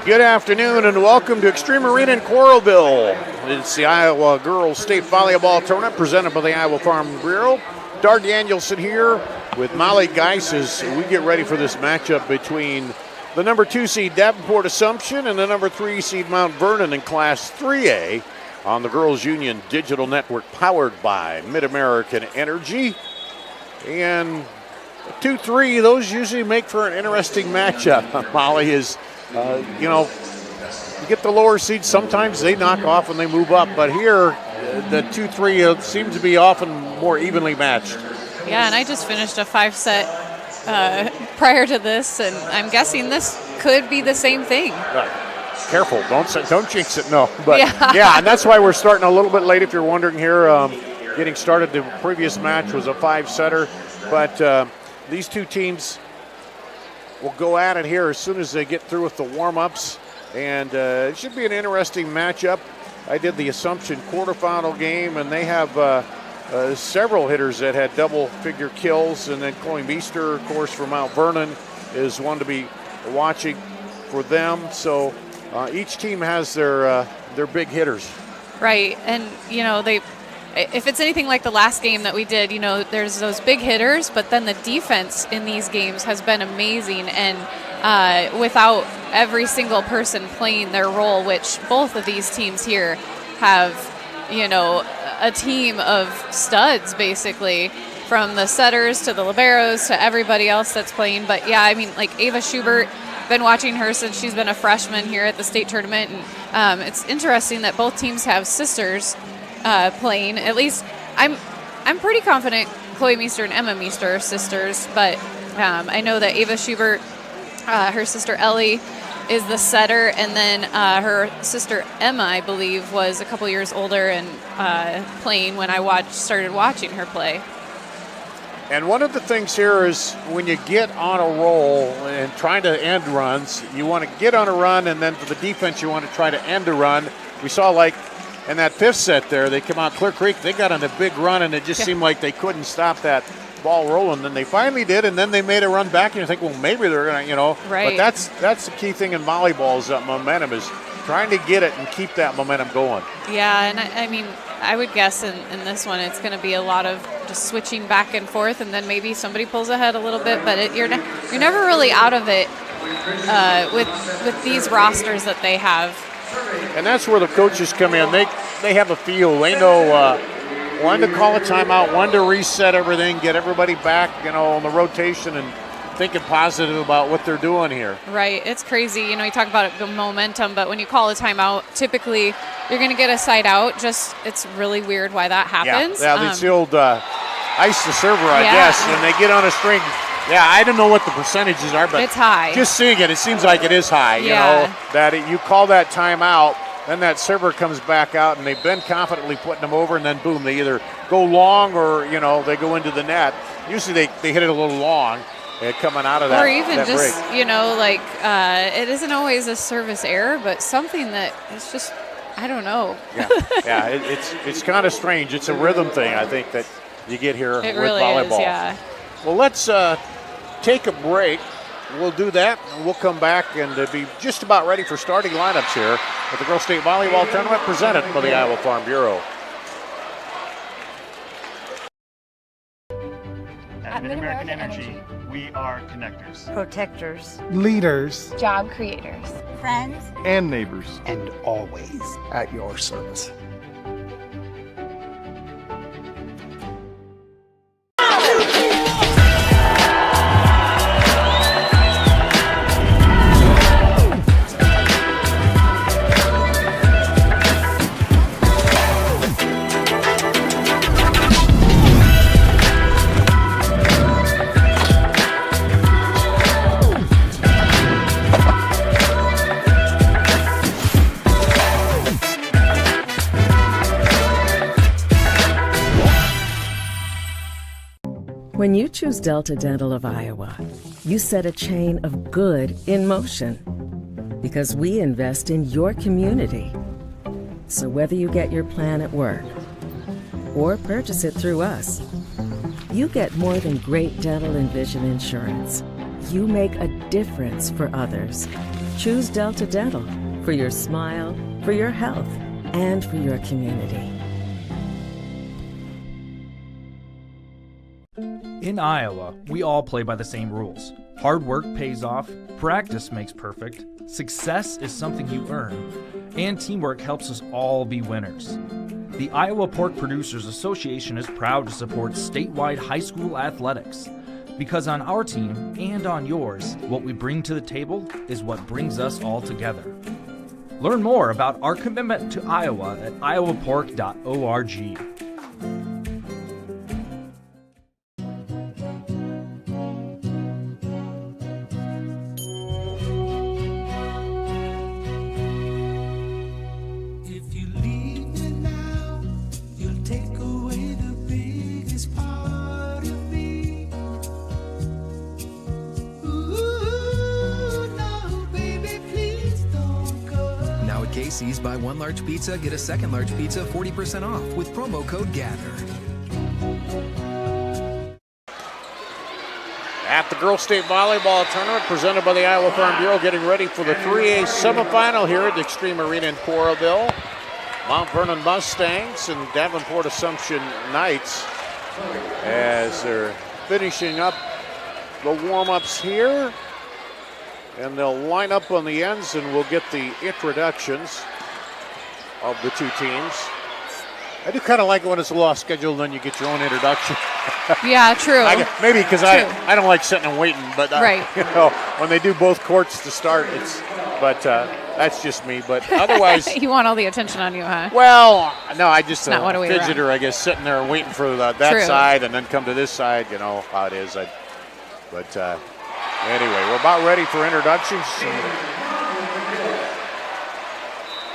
Good afternoon and welcome to Extreme Arena in Coralville. It's the Iowa Girls State Volleyball Tournament presented by the Iowa Farm Bureau. Dar Danielson here with Molly Geis as we get ready for this matchup between the number 2 seed Davenport Assumption and the number 3 seed Mount Vernon in Class 3A on the Girls Union Digital Network powered by Mid-American Energy. And 2-3, those usually make for an interesting matchup. Molly is, you get the lower seeds, sometimes they knock off and they move up, but here the 2-3 seems to be often more evenly matched. Yeah, and I just finished a 5-set prior to this, and I'm guessing this could be the same thing. Careful, don't jinx it, no. But yeah, and that's why we're starting a little bit late if you're wondering here. Getting started, the previous match was a 5-setter, but these two teams will go at it here as soon as they get through with the warm-ups, and it should be an interesting matchup. I did the Assumption quarterfinal game, and they have several hitters that had double-figure kills, and then Chloe Meester, of course, from Mount Vernon is one to be watching for them. So each team has their big hitters. Right, and if it's anything like the last game that we did, there's those big hitters, but then the defense in these games has been amazing, and without every single person playing their role, which both of these teams here have, a team of studs basically, from the setters to the liberos to everybody else that's playing. But yeah, I mean, like Ava Schubert, been watching her since she's been a freshman here at the state tournament, and it's interesting that both teams have sisters playing. At least I'm pretty confident Chloe Meester and Emma Meester are sisters, but I know that Ava Schubert, her sister Ellie, is the setter, and then her sister Emma, I believe, was a couple years older and playing when I started watching her play. And one of the things here is when you get on a roll and trying to end runs, you want to get on a run, and then for the defense, you want to try to end a run. We saw in that 5th set there, they come out Clear Creek, they got on a big run, and it just seemed like they couldn't stop that ball rolling. Then they finally did, and then they made a run back, and you think, well, maybe they're going to, Right. But that's the key thing in volleyball is that momentum, is trying to get it and keep that momentum going. Yeah, and I mean, I would guess in this one it's going to be a lot of just switching back and forth, and then maybe somebody pulls ahead a little bit, but you're never really out of it with these rosters that they have. And that's where the coaches come in. They have a feel. They know when to call a timeout, when to reset everything, get everybody back, on the rotation and thinking positive about what they're doing here. Right. It's crazy. You talk about the momentum, but when you call a timeout, typically you're going to get a side out. It's really weird why that happens. Yeah, it's the old ice the server, I guess, and they get on a string. Yeah, I don't know what the percentages are, but it's high. Just seeing it seems like it is high, that you call that timeout, then that server comes back out, and they've been confidently putting them over, and then boom, they either go long or, they go into the net. Usually they hit it a little long coming out of that. Or even that just, break. it isn't always a service error, but something that is just, I don't know. Yeah, it's kind of strange. It's a rhythm thing, I think, that you get here with really volleyball. Is, yeah. Well, let's take a break. We'll do that, and we'll come back and be just about ready for starting lineups here at the Girls State Volleyball Tournament presented by the Iowa Farm Bureau. At Mid-American Energy, we are connectors, protectors, leaders, job creators, friends, and neighbors, and always at your service. When you choose Delta Dental of Iowa, you set a chain of good in motion because we invest in your community. So whether you get your plan at work or purchase it through us, you get more than great dental and vision insurance. You make a difference for others. Choose Delta Dental for your smile, for your health, and for your community. In Iowa, we all play by the same rules. Hard work pays off, practice makes perfect, success is something you earn, and teamwork helps us all be winners. The Iowa Pork Producers Association is proud to support statewide high school athletics. Because on our team and on yours, what we bring to the table is what brings us all together. Learn more about our commitment to Iowa at iowapork.org. Casey's, buy one large pizza, get a second large pizza 40% off with promo code GATHER. At the Girls State Volleyball Tournament presented by the Iowa Farm Bureau, getting ready for the 3A semifinal here at the Extreme Arena in Coralville. Mount Vernon Mustangs and Davenport Assumption Knights as they're finishing up the warm-ups here. And they'll line up on the ends and we'll get the introductions of the two teams. I do kind of like it when it's a little off schedule, then you get your own introduction. Yeah, true. Maybe because I don't like sitting and waiting, but right. You know, when they do both courts to start, that's just me. But otherwise, you want all the attention on you, huh? Well, no, I just not what we fidgeter, I guess, sitting there waiting for that side and then come to this side. You know how it is. Anyway, we're about ready for introductions.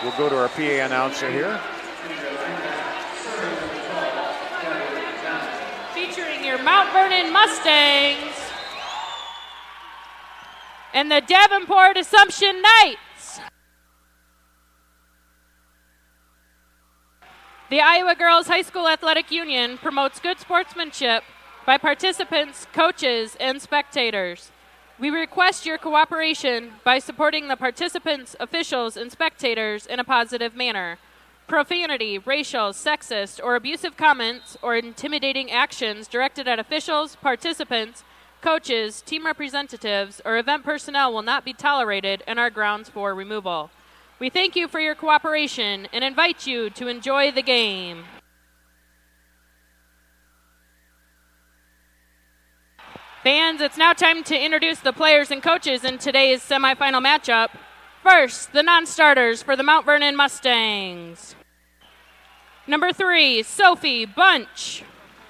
We'll go to our PA announcer here. Featuring your Mount Vernon Mustangs and the Davenport Assumption Knights. The Iowa Girls High School Athletic Union promotes good sportsmanship by participants, coaches, and spectators. We request your cooperation by supporting the participants, officials, and spectators in a positive manner. Profanity, racial, sexist, or abusive comments or intimidating actions directed at officials, participants, coaches, team representatives, or event personnel will not be tolerated and are grounds for removal. We thank you for your cooperation and invite you to enjoy the game. Fans, it's now time to introduce the players and coaches in today's semifinal matchup. First, the non-starters for the Mount Vernon Mustangs. Number 3, Sophie Bunch.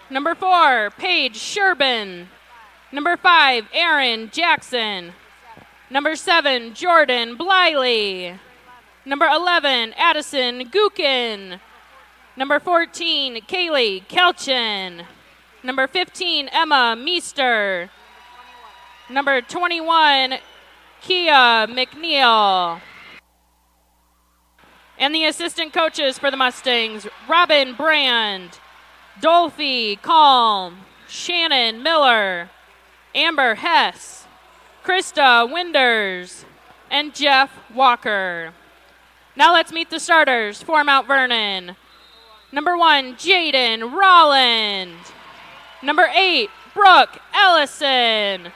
Number 4, Paige Sherbin. Number 5, Aaron Jackson. Number 7, Jordan Bliley. Number 11, Addison Gookin. Number 14, Kaylee Kelchin. Number 15, Emma Meester. Number 21, Kia McNeil. And the assistant coaches for the Mustangs, Robin Brand, Dolphy Calm, Shannon Miller, Amber Hess, Krista Winders, and Jeff Walker. Now let's meet the starters for Mount Vernon. Number 1, Jaden Rolland. Number 8, Brooke Ellison.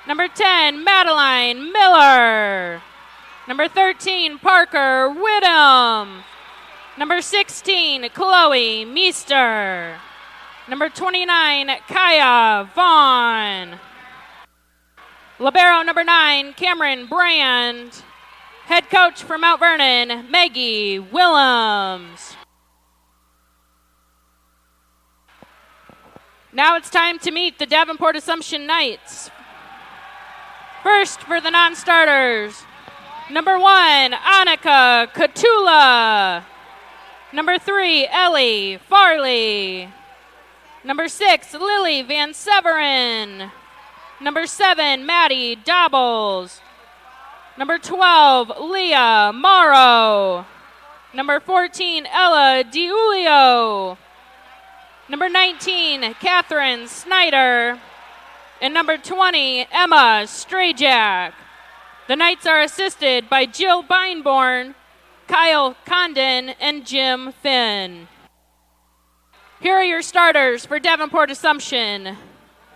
Number 10, Madeline Miller. Number 13, Parker Whittam. Number 16, Chloe Meester. Number 29, Kaya Vaughn. Libero number 9, Cameron Brand. Head coach for Mount Vernon, Maggie Willems. Now it's time to meet the Davenport Assumption Knights. First for the non-starters, number 1, Annika Katula. Number 3, Ellie Farley. Number 6, Lily Van Severin. Number 7, Maddie Dobbles. Number 12, Leah Morrow. Number 14, Ella DiUlio. Number 19, Catherine Snyder. And number 20, Emma Strajak. The Knights are assisted by Jill Beinborn, Kyle Condon, and Jim Finn. Here are your starters for Davenport Assumption.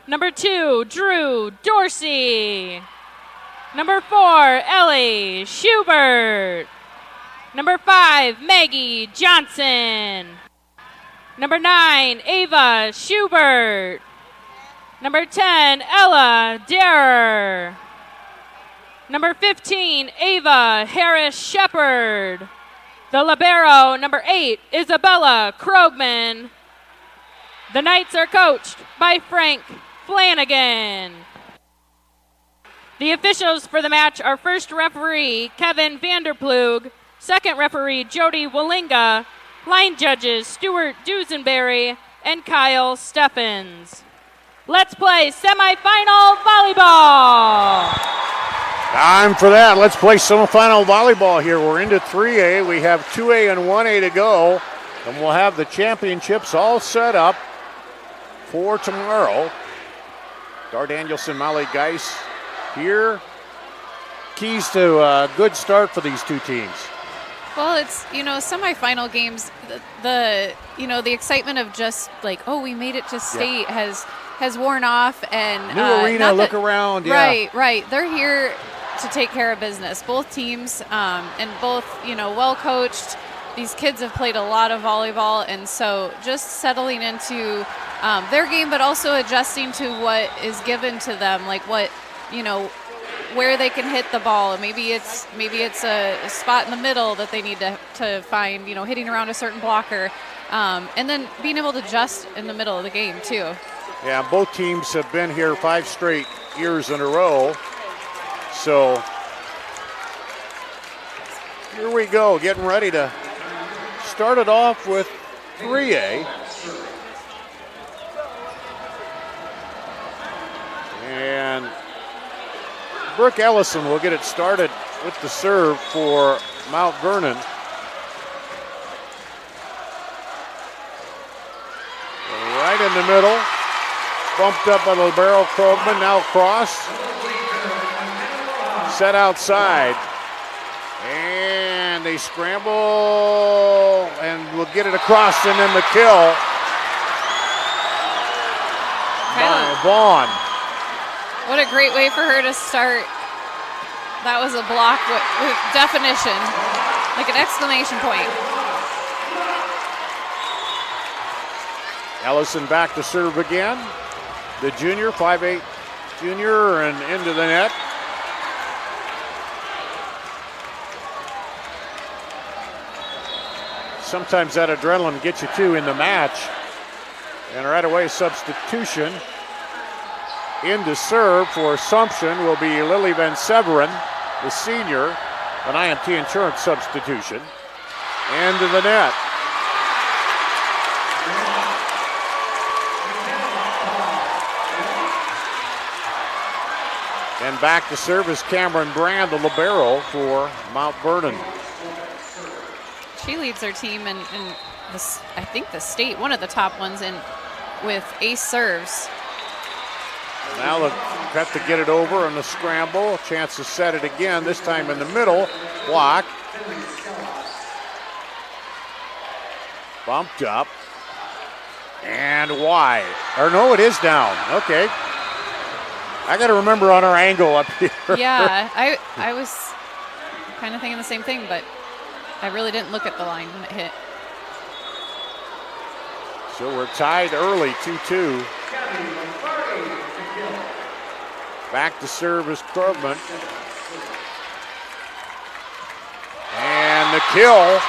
Number 2, Drew Dorsey. Number 4, Ellie Schubert. Number 5, Maggie Johnson. Number 9, Ava Schubert. Number 10, Ella Derer. Number 15, Ava Harris-Shepard. The libero, number 8, Isabella Krogman. The Knights are coached by Frank Flanagan. The officials for the match are first referee Kevin Vanderplug, second referee Jody Wallinga, line judges Stuart Dusenberry and Kyle Steffens. Let's play semifinal volleyball. Time for that. Let's play semifinal volleyball here. We're into 3A. We have 2A and 1A to go. And we'll have the championships all set up for tomorrow. Dar Danielson, Molly Geis here. Keys to a good start for these two teams. Well, it's, semifinal games, the excitement of just like, oh, we made it to state has worn off. And new arena, look around. Yeah. Right. They're here to take care of business. Both teams and both, well coached. These kids have played a lot of volleyball, and so just settling into their game, but also adjusting to what is given to them, like what, where they can hit the ball. Maybe it's a spot in the middle that they need to find, hitting around a certain blocker, and then being able to adjust in the middle of the game too. Yeah, both teams have been here 5 straight years in a row. So here we go, getting ready to start it off with 3A. And Brooke Ellison will get it started with the serve for Mount Vernon. Right in the middle. Bumped up by libero Krogman, now cross. Set outside. And they scramble and will get it across, and then the kill by Vaughn. What a great way for her to start. That was a block with definition, like an exclamation point. Ellison back to serve again. The junior, 5'8" junior, and into the net. Sometimes that adrenaline gets you too in the match. And right away, substitution. Into serve for Assumption will be Lily Van Severen, the senior, an IMT insurance substitution. Into the net. And back to serve is Cameron Brand, the libero for Mount Vernon. She leads her team in this, I think the state, one of the top ones with ace serves. Now they've got to get it over on the scramble. A chance to set it again, this time in the middle. Block. Bumped up. And wide. Or no, it is down. Okay. I got to remember on our angle up here. Yeah, I was kind of thinking the same thing, but I really didn't look at the line when it hit. So we're tied early, 2-2. Back to serve is Krogman. And the kill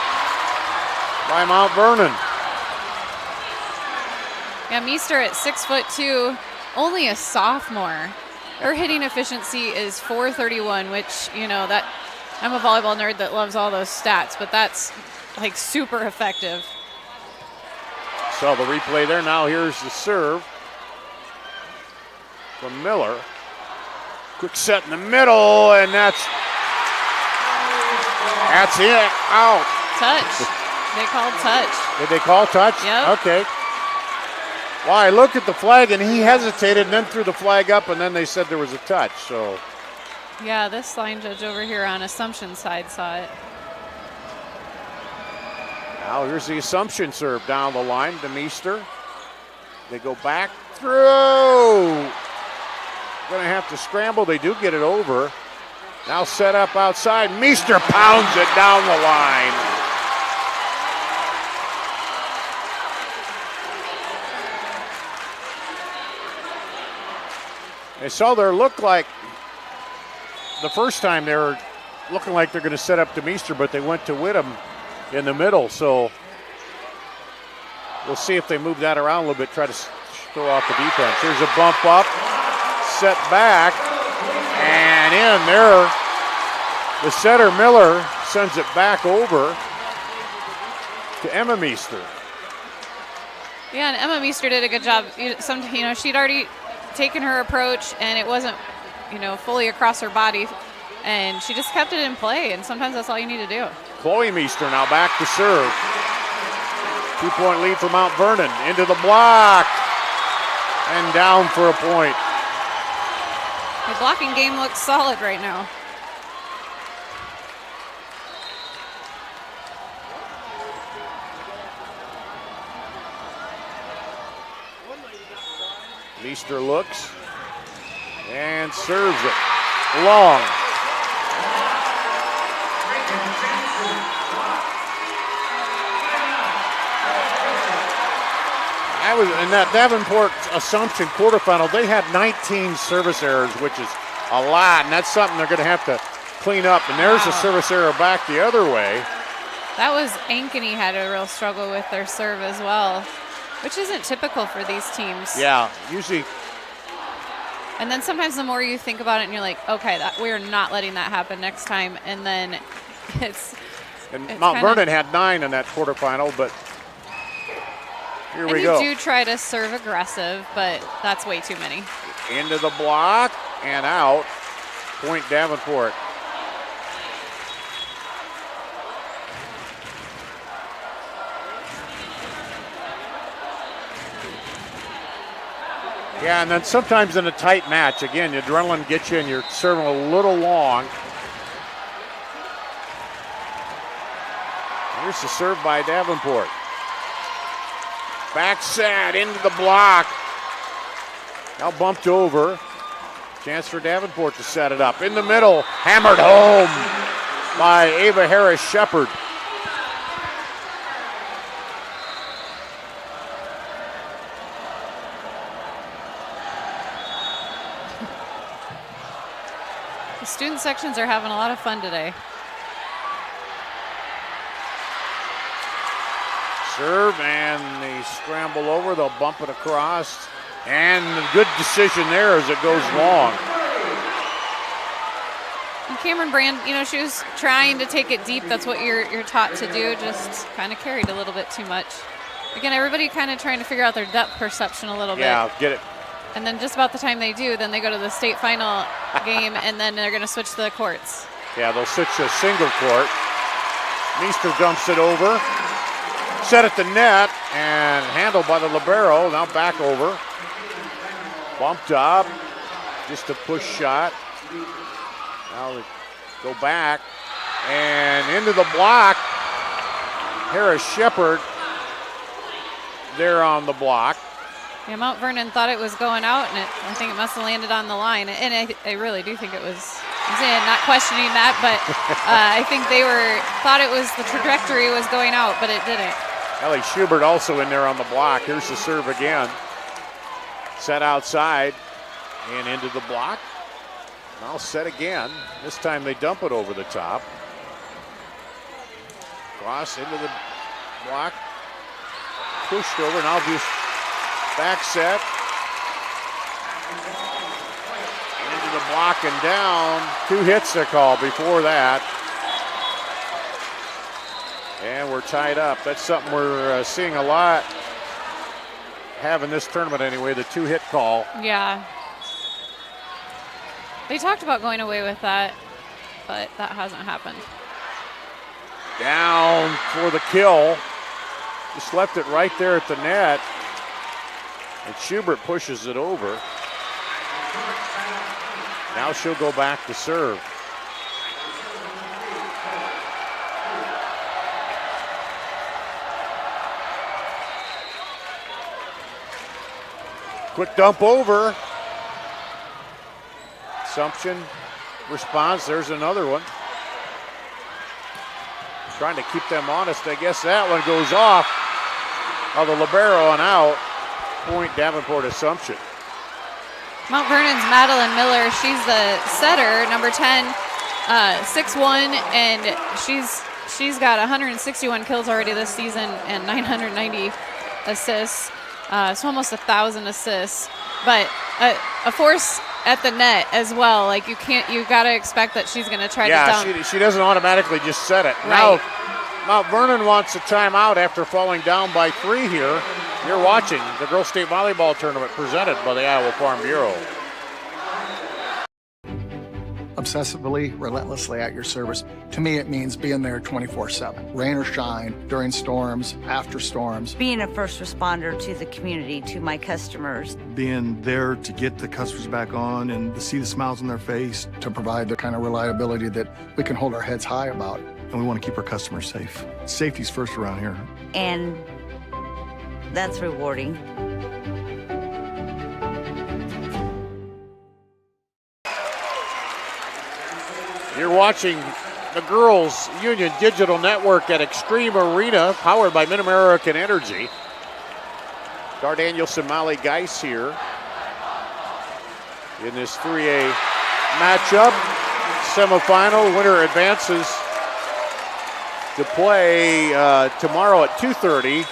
by Mount Vernon. Yeah, Meester at 6'2", only a sophomore. Her hitting efficiency is .431, which, that I'm a volleyball nerd that loves all those stats, but that's like super effective. So the replay there. Now here's the serve from Miller. Quick set in the middle, and that's it. Out. Touch. They called touch. Did they call touch? Yep. Okay. Well, I looked at the flag, and he hesitated and then threw the flag up, and then they said there was a touch. So Yeah, this line judge over here on Assumption side saw it. Now here's the Assumption serve down the line to Meester. They go back through. Going to have to scramble. They do get it over. Now set up outside. Meester pounds it down the line. They saw their look like the first time they were looking like they're going to set up to Meester, but they went to Whittam in the middle. So we'll see if they move that around a little bit, try to throw off the defense. Here's a bump up, set back, and in there. The setter, Miller, sends it back over to Emma Meester. Yeah, and Emma Meester did a good job. She'd already taken her approach, and it wasn't, fully across her body, and she just kept it in play, and sometimes that's all you need to do. Chloe Meester now back to serve. 2-point lead for Mount Vernon. Into the block, and down for a point. The blocking game looks solid right now. Meester looks and serves it long. In that Davenport Assumption quarterfinal, they had 19 service errors, which is a lot, and that's something they're going to have to clean up. And there's a service error back the other way. That was Ankeny had a real struggle with their serve as well, which isn't typical for these teams. Yeah, usually. And then sometimes the more you think about it and you're like, okay, we're not letting that happen next time. And then it's Mount Vernon had 9 in that quarterfinal, but here we go. You do try to serve aggressive, but that's way too many. Into the block and out. Point Davenport. Yeah, and then sometimes in a tight match, again, the adrenaline gets you and you're serving a little long. Here's the serve by Davenport. Back set into the block. Now bumped over. Chance for Davenport to set it up. In the middle, hammered home by Ava Harris-Shepard. The student sections are having a lot of fun today. Serve, and they scramble over. They'll bump it across. And a good decision there as it goes long. And Cameron Brand, she was trying to take it deep. That's what you're taught to do. Just kind of carried a little bit too much. Again, everybody kind of trying to figure out their depth perception a little bit. Yeah, get it. And then just about the time they do, then they go to the state final game, and then they're going to switch to the courts. Yeah, they'll switch to a single court. Meester dumps it over. Set at the net, and handled by the libero. Now back over. Bumped up. Just a push shot. Now they go back. And into the block. Harris-Shepard there on the block. Yeah, Mount Vernon thought it was going out, and I think it must have landed on the line. And I really do think it was. I'm not questioning that, but I think they thought it was the trajectory was going out, but it didn't. Ellie Schubert also in there on the block. Here's the serve again. Set outside and into the block. Now set again. This time they dump it over the top. Cross into the block. Pushed over. Now just back set. Into the block and down. 2 hits they're called before that. And we're tied up. That's something we're seeing a lot, having this tournament anyway, the 2-hit call. Yeah. They talked about going away with that, but that hasn't happened. Down for the kill. Just left it right there at the net. And Schubert pushes it over. Now she'll go back to serve. Quick dump over. Assumption responds. There's another one. Trying to keep them honest. I guess that one goes off of the libero and out. Point Davenport Assumption. Mount Vernon's Madeline Miller. She's the setter, number 10, 6'1", and she's got 161 kills already this season and 990 assists. So almost 1,000 assists. But a force at the net as well. Like you gotta expect that she's gonna try to dump. Yeah, she doesn't automatically just set it. Right. Now Mount Vernon wants a timeout after falling down by 3 here. You're watching the Girls State Volleyball Tournament presented by the Iowa Farm Bureau. Obsessively, relentlessly at your service. To me, it means being there 24/7, rain or shine, during storms, after storms. Being a first responder to the community, to my customers. Being there to get the customers back on and to see the smiles on their face. To provide the kind of reliability that we can hold our heads high about. And we want to keep our customers safe. Safety's first around here. And that's rewarding. You're watching the Girls Union Digital Network at Extreme Arena, powered by Mid-American Energy. Dar Danielson, Molly Geis here in this 3A matchup. Semifinal, winner advances to play tomorrow at 2:30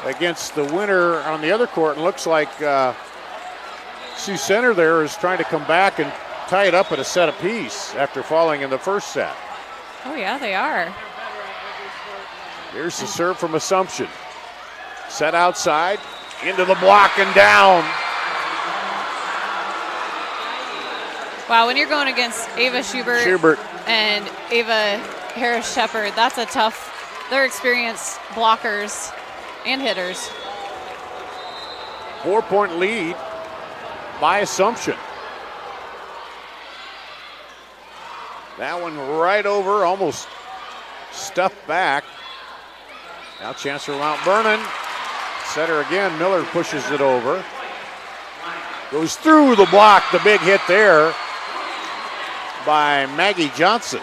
against the winner on the other court. And looks like Sioux Center there is trying to come back and tie it up at a set apiece after falling in the first set. Oh yeah, they are. Here's the serve from Assumption. Set outside, into the block and down. Wow, when you're going against Ava Schubert and Ava Harris-Shepard, that's a tough, they're experienced blockers and hitters. 4-point lead by Assumption. That one right over, almost stuffed back. Now chance for Mount Vernon. Setter again, Miller pushes it over. Goes through the block, the big hit there by Maggie Johnson.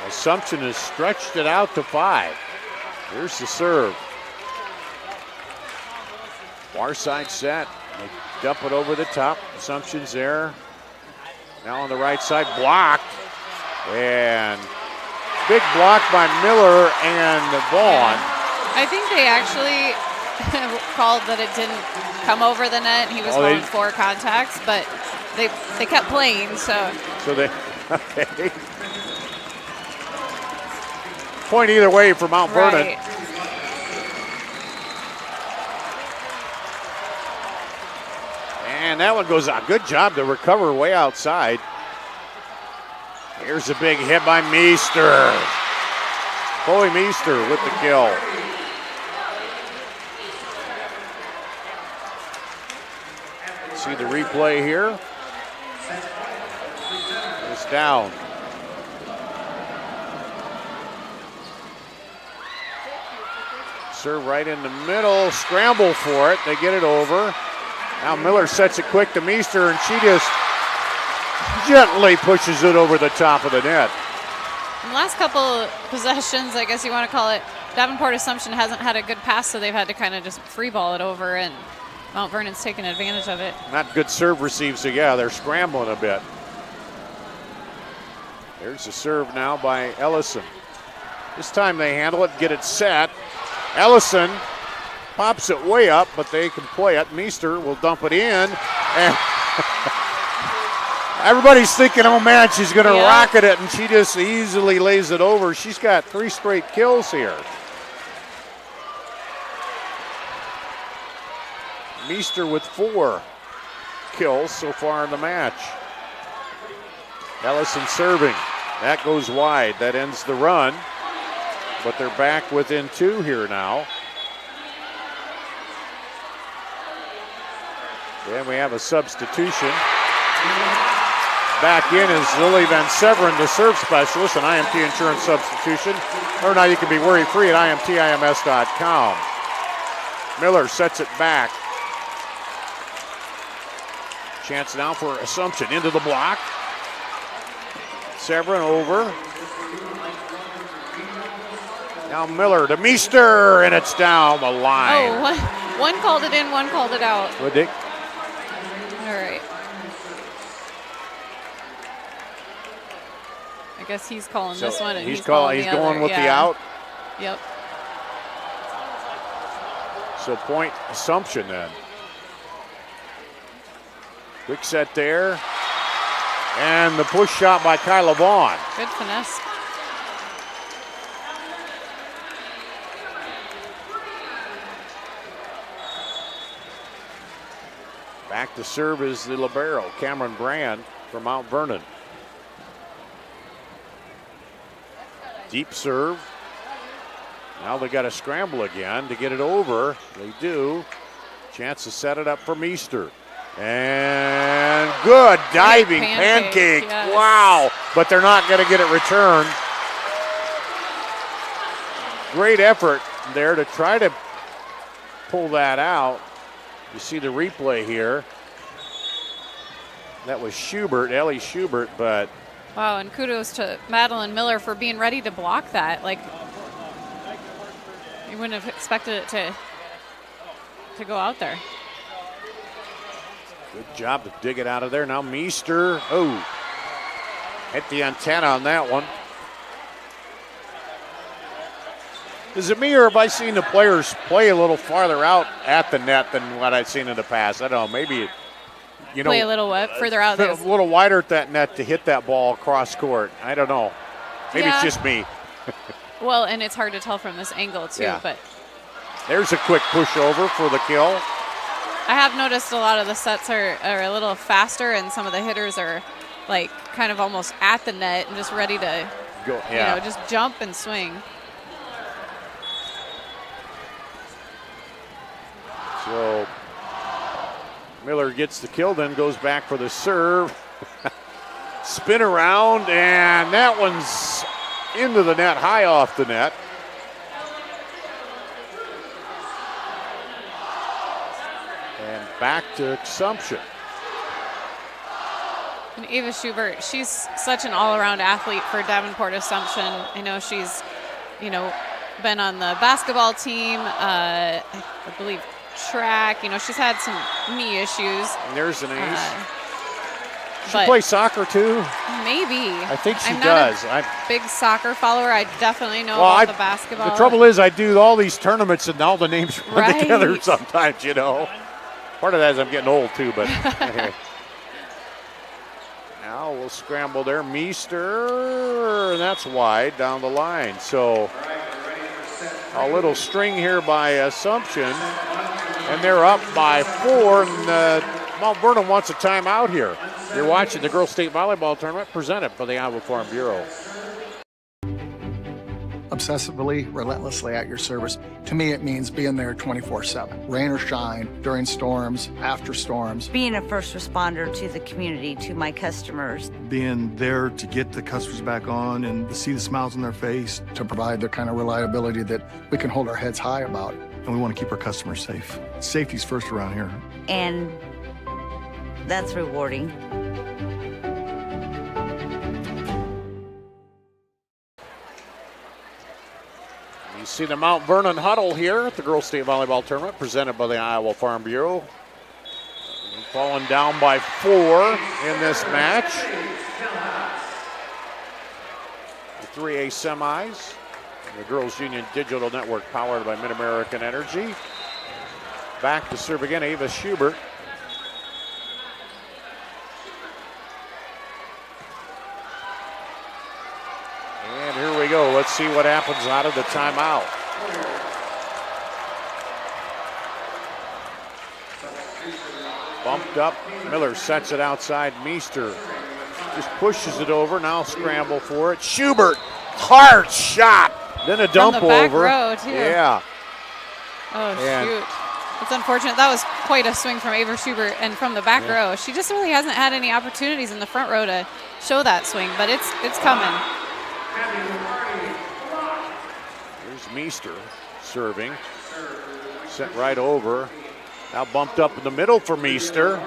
Assumption has stretched it out to 5. Here's the serve. Far side set. They dump it over the top. Assumption's there. Now on the right side, blocked. And big block by Miller and Vaughn. I think they actually called that it didn't come over the net. He was going for contacts, but they kept playing, so. So they, okay. Point either way for Mount Vernon. And that one goes out. Good job to recover way outside. Here's a big hit by Meester. Chloe Meester with the kill. See the replay here. It's down. Serve right in the middle, scramble for it. They get it over. Now Miller sets it quick to Meester, and she just gently pushes it over the top of the net. In the last couple possessions, I guess you want to call it, Davenport Assumption hasn't had a good pass, so they've had to kind of just free ball it over, and Mount Vernon's taken advantage of it. Not good serve receive, so yeah, they're scrambling a bit. There's the serve now by Ellison. This time they handle it, get it set. Ellison pops it way up, but they can play it. Meester will dump it in, and everybody's thinking, oh man, she's going to rocket it, and she just easily lays it over. She's got 3 straight kills here. Meester with 4 kills so far in the match. Ellison serving. That goes wide. That ends the run. but they're back within 2 here now. And we have a substitution. Back in is Lily Van Severen, the serve specialist, an IMT insurance substitution. Or now you can be worry-free at IMTIMS.com. Miller sets it back. Chance now for Assumption into the block. Severen over. Now Miller to Meester, and it's down the line. Oh, one called it in, one called it out. Good, Dick. All right. I guess he's calling this one, and he's calling the He's going other. with the out. Yep. So point Assumption then. Quick set there. And the push shot by Kyla Vaughn. Good finesse. Back to serve is the libero, Cameron Brand from Mount Vernon. Deep serve. Now they got to scramble again to get it over. They do. Chance to set it up for Meester. And good diving pancake. Yes. Wow. But they're not going to get it returned. Great effort there to try to pull that out. You see the replay here. That was Schubert, Ellie Schubert, but. Wow, and kudos to Madeline Miller for being ready to block that. Like, you wouldn't have expected it to go out there. Good job to dig it out of there. Now Meester, hit the antenna on that one. Is it me, or have I seen the players play a little farther out at the net than what I've seen in the past? I don't know, maybe, play a little further out. A little wider at that net to hit that ball across court. I don't know. Maybe it's just me. Well, and it's hard to tell from this angle too, but. There's a quick push over for the kill. I have noticed a lot of the sets are a little faster, and some of the hitters are like kind of almost at the net and just ready to go, just jump and swing. So Miller gets the kill, then goes back for the serve. Spin around, and that one's into the net, high off the net. And back to Assumption. And Ava Schubert, she's such an all-around athlete for Davenport Assumption. I know she's, been on the basketball team, I believe track. She's had some knee issues. And there's an ace. She plays soccer too? Maybe. I think she I'm does. Not a big soccer follower. I definitely know about the basketball. The trouble is I do all these tournaments and all the names run together sometimes, Part of that is I'm getting old too, but anyway. Now we'll scramble there. Meester, and that's wide down the line. So a little string here by Assumption, and they're up by 4, and Mount Vernon wants a timeout here. You're watching the Girls State Volleyball Tournament presented by the Iowa Farm Bureau. Obsessively, relentlessly at your service. To me, it means being there 24/7. Rain or shine, during storms, after storms. Being a first responder to the community, to my customers. Being there to get the customers back on and to see the smiles on their face. To provide the kind of reliability that we can hold our heads high about. And we want to keep our customers safe. Safety's first around here. And that's rewarding. You see the Mount Vernon huddle here at the Girls State Volleyball Tournament presented by the Iowa Farm Bureau. Falling down by 4 in this match. The 3A semis. The Girls Union Digital Network powered by Mid-American Energy. Back to serve again, Ava Schubert. And here we go. Let's see what happens out of the timeout. Bumped up. Miller sets it outside. Meester just pushes it over. Now scramble for it. Schubert, hard shot. Then a dump from the back over. row, too. Yeah. Oh, And shoot. It's unfortunate. That was quite a swing from Ava Schubert, and from the back row. She just really hasn't had any opportunities in the front row to show that swing, but it's coming. Here's Meester serving. Sent right over. Now bumped up in the middle for Meester.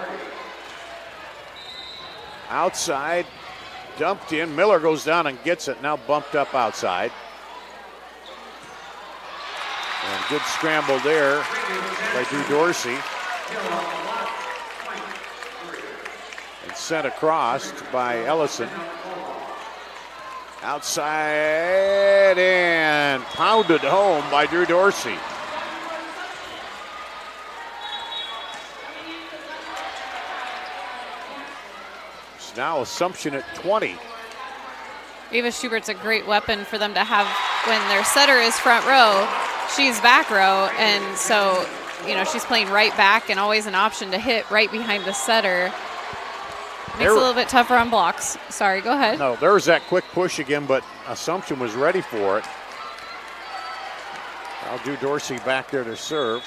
Outside. Dumped in. Miller goes down and gets it. Now bumped up outside. And good scramble there by Drew Dorsey. And sent across by Ellison. Outside and pounded home by Drew Dorsey. It's now Assumption at 20. Ava Schubert's a great weapon for them to have when their setter is front row. She's back row, and so, she's playing right back and always an option to hit right behind the setter. Makes it a little bit tougher on blocks. Sorry, go ahead. No, there was that quick push again, but Assumption was ready for it. I'll do Dorsey back there to serve.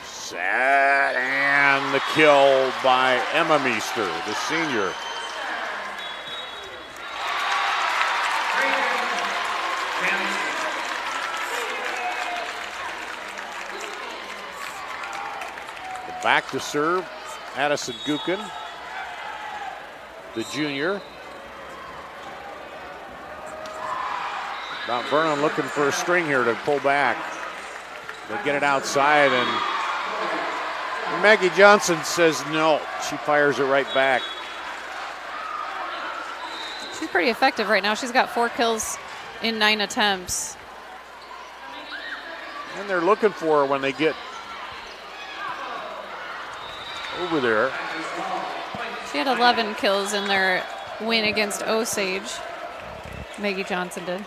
Set and the kill by Emma Meester, the senior. Back to serve, Addison Gukin, the junior. Mount Vernon looking for a string here to pull back. They get it outside, and Maggie Johnson says no. She fires it right back. She's pretty effective right now. She's got 4 kills in 9 attempts. And they're looking for her when they get over there. She had 11 kills in their win against Osage. Maggie Johnson did.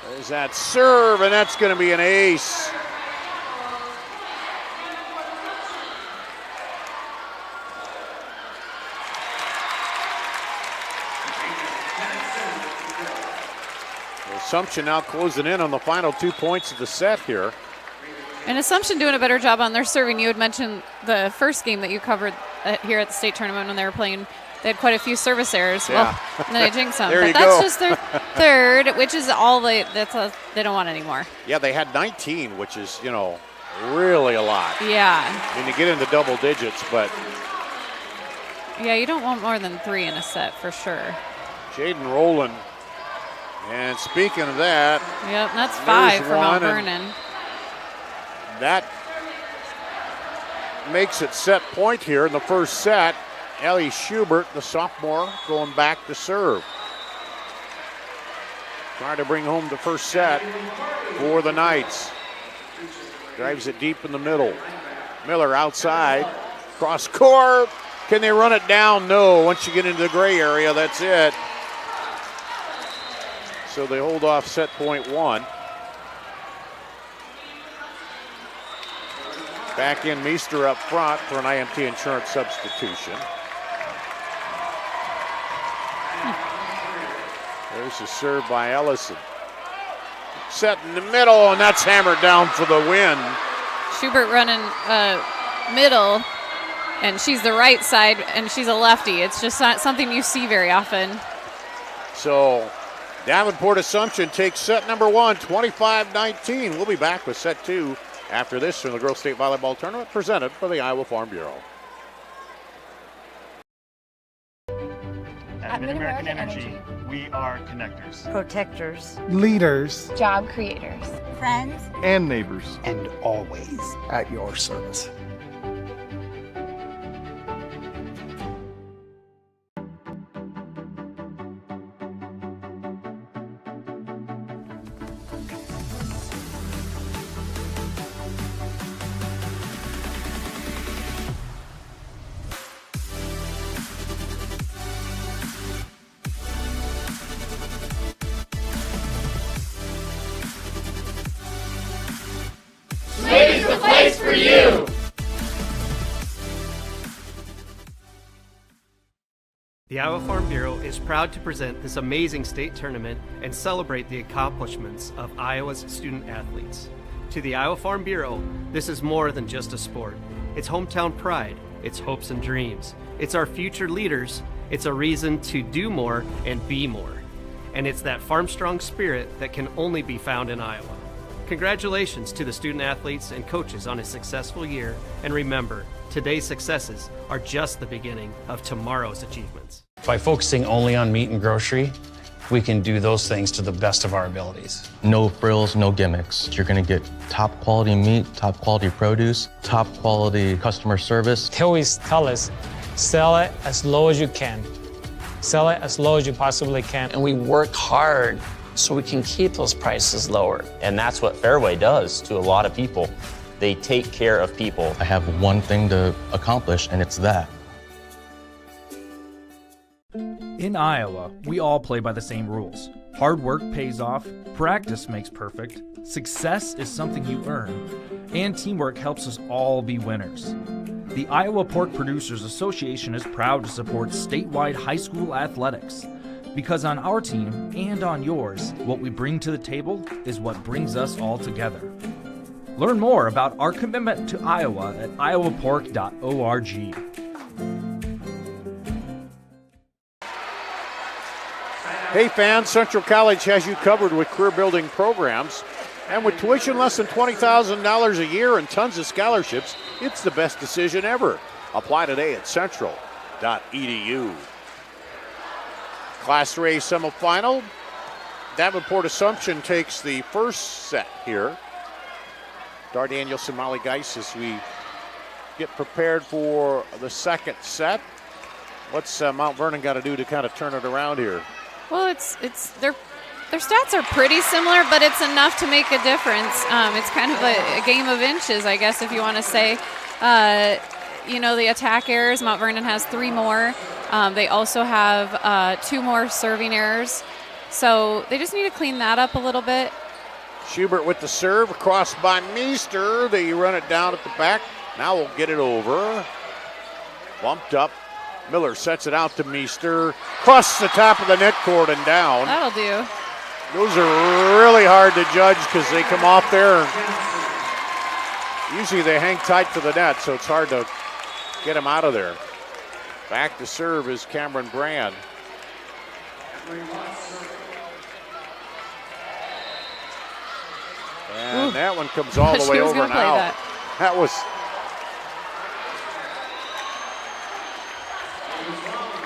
There's that serve, and that's going to be an ace. Assumption now closing in on the final 2 points of the set here. And Assumption doing a better job on their serving. You had mentioned the first game that you covered here at the state tournament when they were playing. They had quite a few service errors. Yeah. Well, and then I jinxed them. There but you that's go. just their third, which is all they don't want anymore. Yeah, they had 19, which is, really a lot. Yeah. I mean, to get into double digits, but Yeah, you don't want more than 3 in a set for sure. Jaden Rowland. And speaking of that, Yep, that's 5 for Mount one, and Vernon. that makes it set point here in the first set. Ellie Schubert, the sophomore, going back to serve. Trying to bring home the first set for the Knights. Drives it deep in the middle. Miller outside, cross court. Can they run it down? No. Once you get into the gray area, that's it. So they hold off set point 1. Back in Meester up front for an IMT insurance substitution. There's a serve by Ellison. Set in the middle, and that's hammered down for the win. Schubert running middle, and she's the right side, and she's a lefty. It's just not something you see very often. So Davenport Assumption takes set number 1, 25-19. We'll be back with set 2 after this from the Girls State Volleyball Tournament presented by the Iowa Farm Bureau. At Mid-American Energy, we are connectors, Protectors. leaders, job creators, friends, and neighbors. And always at your service. Slate's the place for you. The Iowa Farm Bureau is proud to present this amazing state tournament and celebrate the accomplishments of Iowa's student athletes. To the Iowa Farm Bureau, this is more than just a sport. It's hometown pride, it's hopes and dreams, it's our future leaders, it's a reason to do more and be more. And it's that farm strong spirit that can only be found in Iowa. Congratulations to the student athletes and coaches on a successful year, and remember, today's successes are just the beginning of tomorrow's achievements. By focusing only on meat and grocery, we can do those things to the best of our abilities. No frills, no gimmicks. You're gonna get top quality meat, top quality produce, top quality customer service. They always tell us, sell it as low as you can. Sell it as low as you possibly can. And we work hard so we can keep those prices lower. And that's what Fairway does to a lot of people. They take care of people. I have one thing to accomplish, and it's that. In Iowa, we all play by the same rules. Hard work pays off, practice makes perfect, success is something you earn, and teamwork helps us all be winners. The Iowa Pork Producers Association is proud to support statewide high school athletics. Because on our team and on yours, what we bring to the table is what brings us all together. Learn more about our commitment to Iowa at iowapork.org. Hey fans, Central College has you covered with career-building programs. And with tuition less than $20,000 a year and tons of scholarships, it's the best decision ever. Apply today at central.edu. Class 3A semifinal. Davenport Assumption takes the first set here. Dar Danielson, Molly Geis as we get prepared for the second set. What's Mount Vernon got to do to kind of turn it around here? Well, it's their stats are pretty similar, but it's enough to make a difference. It's kind of a game of inches, I guess, if you want to say. The attack errors, Mount Vernon has 3 more. They also have 2 more serving errors. So they just need to clean that up a little bit. Schubert with the serve, across by Meester. They run it down at the back. Now we'll get it over. Bumped up. Miller sets it out to Meester. Across the top of the net cord and down. That'll do. Those are really hard to judge because they come off there. Usually they hang tight to the net, so it's hard to get them out of there. Back to serve is Cameron Brand. And that one comes all the way over and out. That was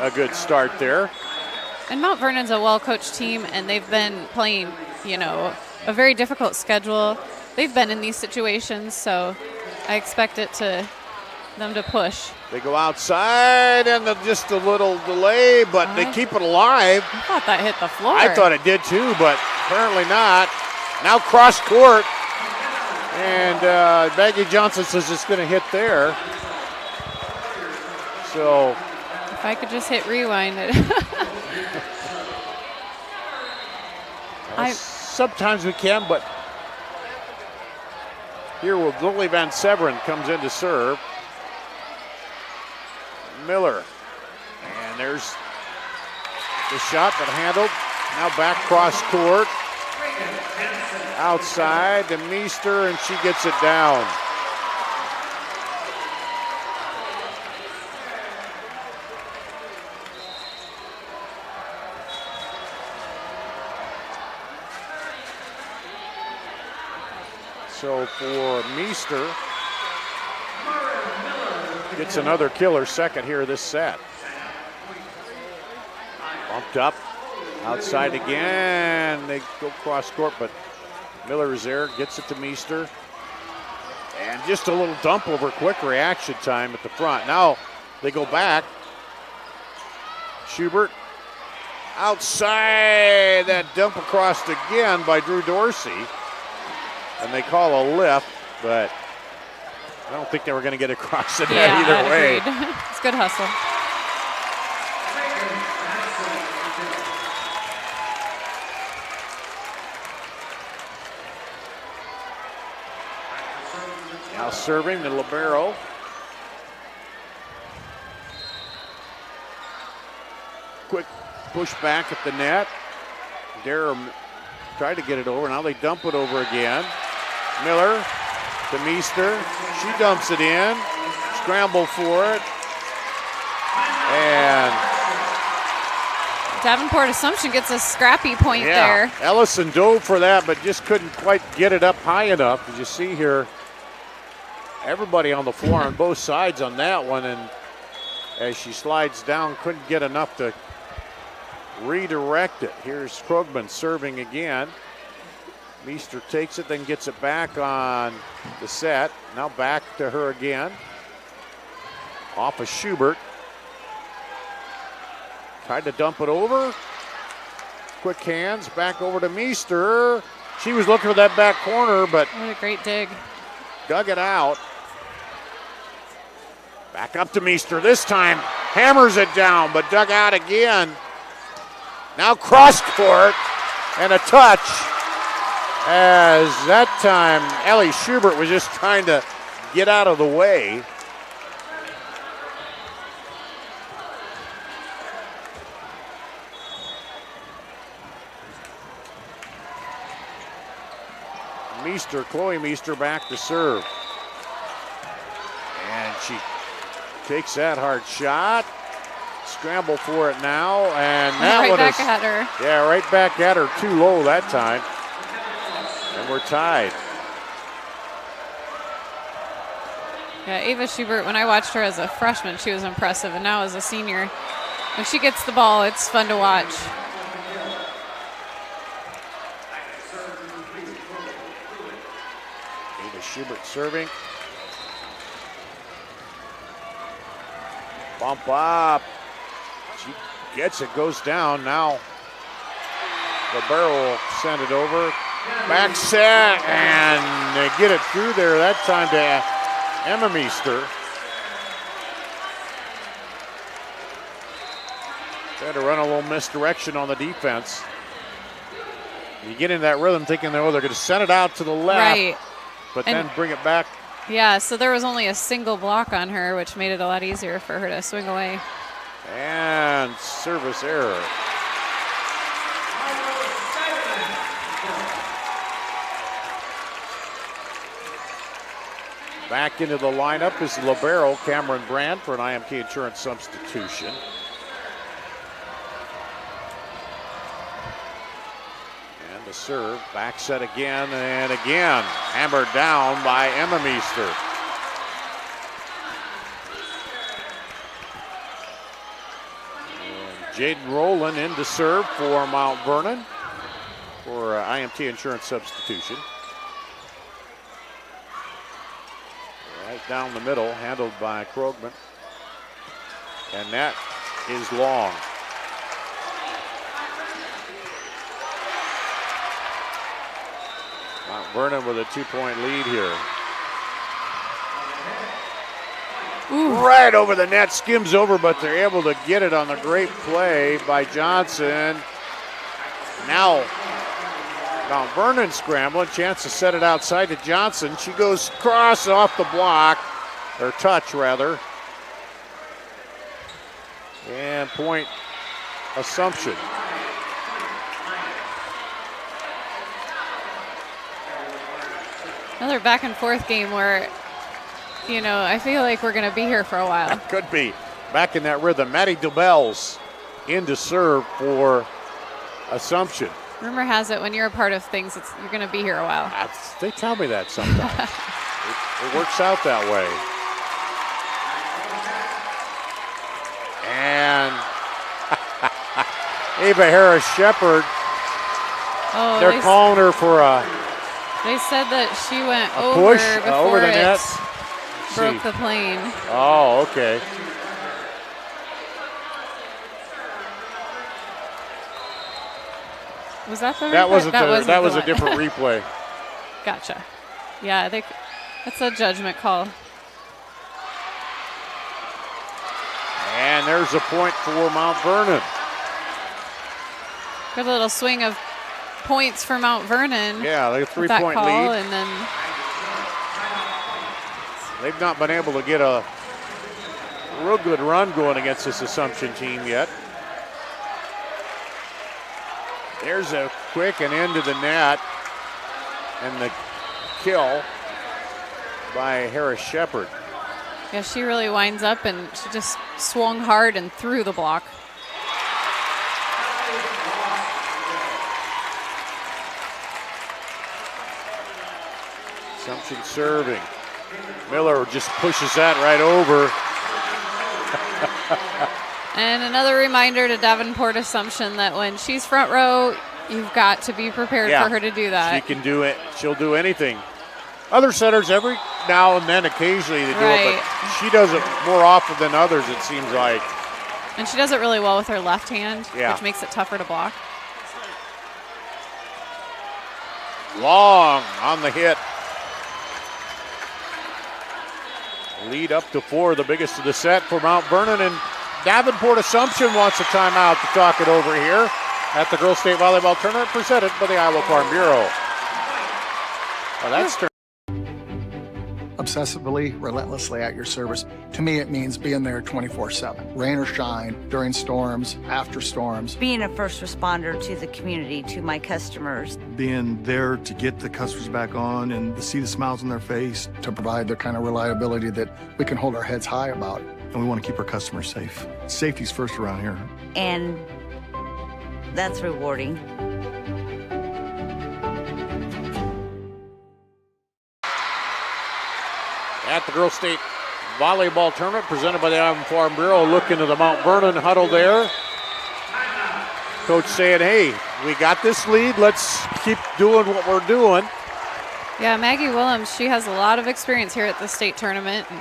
a good start there. And Mount Vernon's a well-coached team, and they've been playing, a very difficult schedule. They've been in these situations, so I expect them to push. They go outside, and just a little delay, but they keep it alive. I thought that hit the floor. I thought it did too, but apparently not. Now cross court, and Maggie Johnson says it's going to hit there. So if I could just hit rewind. Sometimes we can, but here with Lily Van Severen comes in to serve. Miller, and there's the shot but handled. Now back cross court. Outside to Meester, and she gets it down. So for Meester, gets another killer second here this set. Bumped up, outside again. They go cross court, but Miller is there, gets it to Meester. And just a little dump over, quick reaction time at the front. Now they go back. Schubert outside, that dump across again by Drew Dorsey. And they call a lift, but I don't think they were going to get across the net either way. It's good hustle. Now serving the libero. quick push back at the net. Dare tried to get it over. Now they dump it over again. Miller to Meester. She dumps it in. Scramble for it. And Davenport Assumption gets a scrappy point there. Ellison dove for that, but just couldn't quite get it up high enough. As you see here, everybody on the floor on both sides on that one, and as she slides down, couldn't get enough to redirect it. Here's Krogman serving again. Meester takes it, then gets it back on the set. Now back to her again. Off of Schubert. Tried to dump it over. Quick hands, back over to Meester. She was looking for that back corner, but what a great dig. Dug it out. Back up to Meester this time. Hammers it down, but dug out again. Now cross court and a touch. As that time, Ellie Schubert was just trying to get out of the way. Meester, Chloe Meester back to serve. And she takes that hard shot. Scramble for it now, and that right one back at her. Yeah, right back at her, too low that time. And we're tied. Yeah, Ava Schubert, when I watched her as a freshman, she was impressive, and now as a senior, when she gets the ball, it's fun to watch. Ava Schubert serving. Bump up. She gets it, goes down. Now the barrel will send it over. Back set, and they get it through there that time to Emma Meester. Trying to run a little misdirection on the defense. You get into that rhythm thinking, oh, they're going to send it out to the left, right, but and then bring it back. Yeah, so there was only a single block on her, which made it a lot easier for her to swing away. And service error. Back into the lineup is the libero, Cameron Brand, for an IMT Insurance substitution. And the serve, back set again and again. Hammered down by Emma Meester. Jaden Rowland in to serve for Mount Vernon for IMT Insurance substitution. Right down the middle, handled by Krogman. And that is long. Mount Vernon with a 2-point lead here. Ooh. Right over the net, skims over, but they're able to get it on the great play by Johnson. Now, Mount Vernon scrambling, chance to set it outside to Johnson. She goes cross off the block, or touch rather. And point Assumption. Another back and forth game where, you know, I feel like we're going to be here for a while. Could be. Back in that rhythm. Maddie DeBells in to serve for Assumption. Rumor has it when you're a part of things, you're going to be here a while. They tell me that sometimes. it works out that way. And Ava Harris Shepard. Oh, they're calling her for a. They said that she went a over push before over the net. Broke the plane. Oh, okay. Was that the replay? That wasn't that was the a different replay. Gotcha. Yeah, that's a judgment call. And there's a point for Mount Vernon. Good little swing of points for Mount Vernon. Yeah, they have a 3-point lead. And then they've not been able to get a real good run going against this Assumption team yet. There's a quick and into the net. And the kill by Harris Shepard. Yeah, she really winds up, and she just swung hard and through the block. Assumption serving. Miller just pushes that right over. And another reminder to Davenport Assumption that when she's front row, you've got to be prepared for her to do that. She can do it. She'll do anything. Other setters every now and then occasionally they do it, but she does it more often than others, it seems like. And she does it really well with her left hand, which makes it tougher to block. Long on the hit. Lead up to 4, the biggest of the set for Mount Vernon, and Davenport Assumption wants a timeout to talk it over here at the Girls State Volleyball Tournament presented by the Iowa Farm Bureau. Well, that's Obsessively, relentlessly at your service. To me, it means being there 24/7. Rain or shine, during storms, after storms. Being a first responder to the community, to my customers. Being there to get the customers back on and to see the smiles on their face. To provide the kind of reliability that we can hold our heads high about. And we want to keep our customers safe. Safety's first around here. And that's rewarding. At the Girls State Volleyball Tournament presented by the Iowa Farm Bureau. Look into the Mount Vernon huddle there. Coach saying, hey, we got this lead. Let's keep doing what we're doing. Yeah, Maggie Willems, she has a lot of experience here at the state tournament, and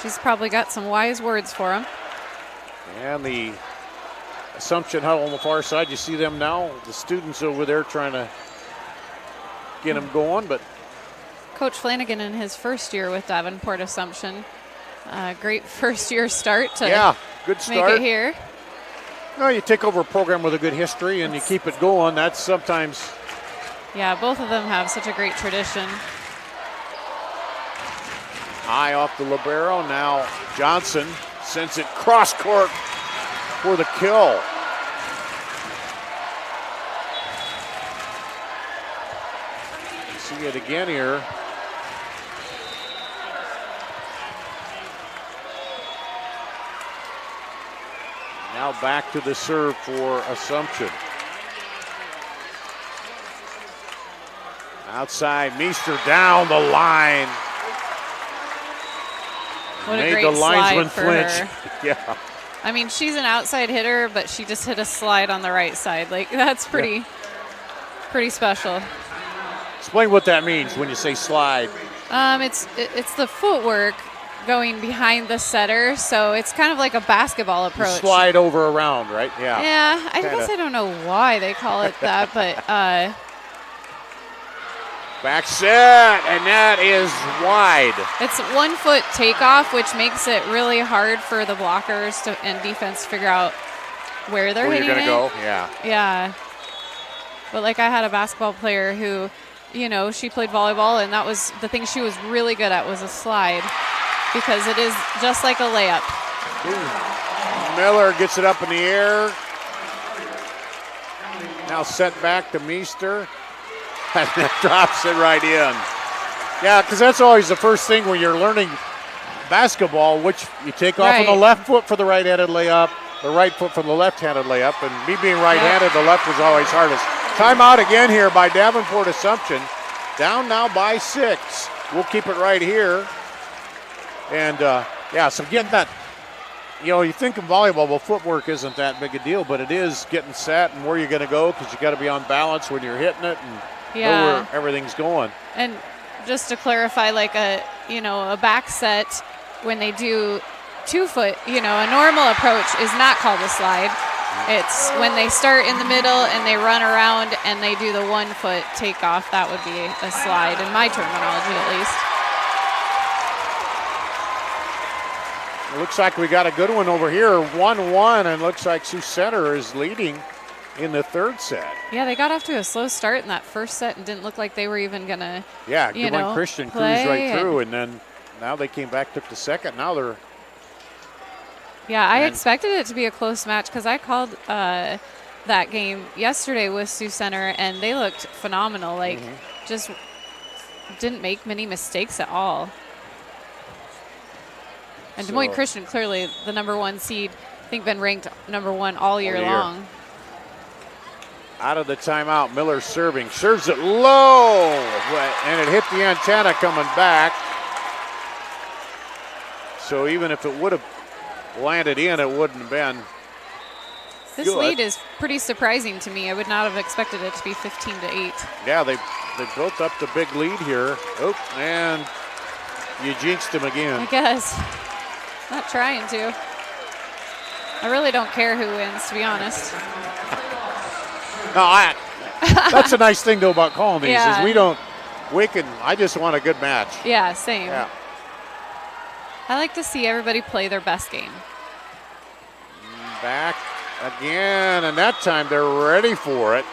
she's probably got some wise words for them. And the Assumption huddle on the far side, you see them now. The students over there trying to get them going, but Coach Flanagan in his first year with Davenport Assumption. Great first year start to good start. Make it here. No, you take over a program with a good history and you keep it going. That's sometimes. Yeah, both of them have such a great tradition. High off the libero. Now Johnson sends it cross court for the kill. See it again here. Now back to the serve for Assumption. Outside, Meester down the line. What a Made great the linesman slide for flinch. her. Yeah. I mean, she's an outside hitter, but she just hit a slide on the right side. Like, that's pretty special. Explain what that means when you say slide. It's the footwork going behind the setter, so it's kind of like a basketball approach. You slide over around, right? Yeah. Yeah, I guess I don't know why they call it that, but back set, and that is wide. It's 1 foot takeoff, which makes it really hard for the blockers and defense to figure out where they're hitting you're gonna it. go, yeah. Yeah. But like I had a basketball player who, you know, she played volleyball, and that was the thing she was really good at was a slide, because it is just like a layup. Ooh. Miller gets it up in the air. Now set back to Meester. And that drops it right in. Yeah, because that's always the first thing when you're learning basketball, which you take off on the left foot for the right-handed layup, the right foot for the left-handed layup, and me being right-handed, the left was always hardest. Timeout again here by Davenport Assumption. Down now by 6. We'll keep it right here. And, so getting that, you know, you think of volleyball, well, footwork isn't that big a deal, but it is getting set and where you're going to go, because you got to be on balance when you're hitting it and know where everything's going. And just to clarify, like a back set, when they do 2 foot, a normal approach is not called a slide. It's when they start in the middle and they run around and they do the 1 foot takeoff, that would be a slide in my terminology at least. It looks like we got a good one over here, 1-1, and looks like Sioux Center is leading in the third set. Yeah, they got off to a slow start in that first set and didn't look like they were even going to, Christian cruised right through, and then now they came back, took the second. Now they're... Yeah, I expected it to be a close match because I called that game yesterday with Sioux Center, and they looked phenomenal. Like, just didn't make many mistakes at all. And Des Moines Christian, clearly the #1 seed, I think been ranked #1 all year long. Out of the timeout, Miller serving. Serves it low, and it hit the antenna coming back. So even if it would have landed in, it wouldn't have been This good. lead is pretty surprising to me. I would not have expected it to be 15-8. Yeah, they built up the big lead here. Oh, and you jinxed them again. I guess. Not trying to. I really don't care who wins, to be honest. No, that's a nice thing though about calling these Yeah. is I just want a good match. Yeah, same. Yeah. I like to see everybody play their best game. Back again, and that time they're ready for it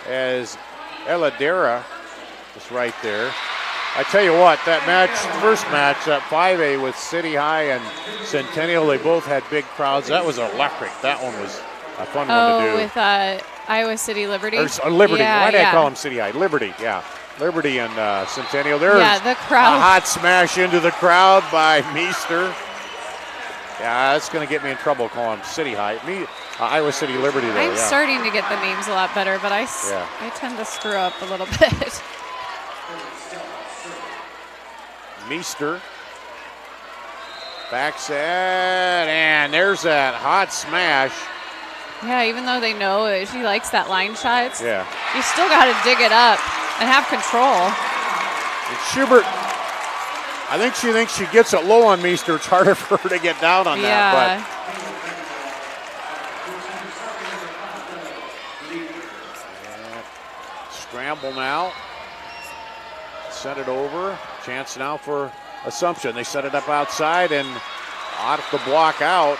as Eladera is right there. I tell you what, that match, first match, that 5A with City High and Centennial, they both had big crowds. That was electric. That one was a fun one to do. With Iowa City Liberty? Liberty. Yeah, Why did I call them City High? Liberty, yeah. Liberty and Centennial. There's the crowd. A hot smash into the crowd by Meester. Yeah, that's going to get me in trouble calling them City High. Iowa City Liberty, though. I'm starting to get the names a lot better, but I tend to screw up a little bit. Meester back set, and there's that hot smash. Yeah, even though they know she likes that line shot, you still got to dig it up and have control. And Schubert, I think she thinks she gets it low on Meester. It's harder for her to get down on that. But scramble now. Set it over. Chance now for Assumption. They set it up outside and out the block out.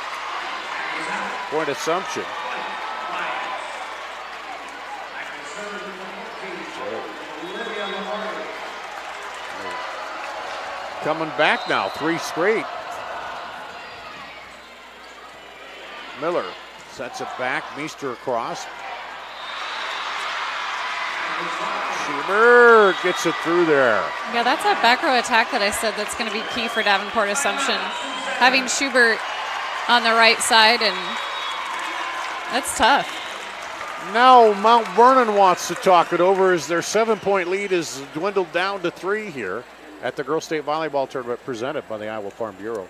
Point Assumption. Coming back now, 3 straight. Miller sets it back, Meester across. Schubert gets it through there. Yeah, that's that back row attack that I said that's going to be key for Davenport Assumption. Having Schubert on the right side, and that's tough. Now Mount Vernon wants to talk it over as their 7-point lead is dwindled down to 3 here at the Girls State Volleyball Tournament presented by the Iowa Farm Bureau.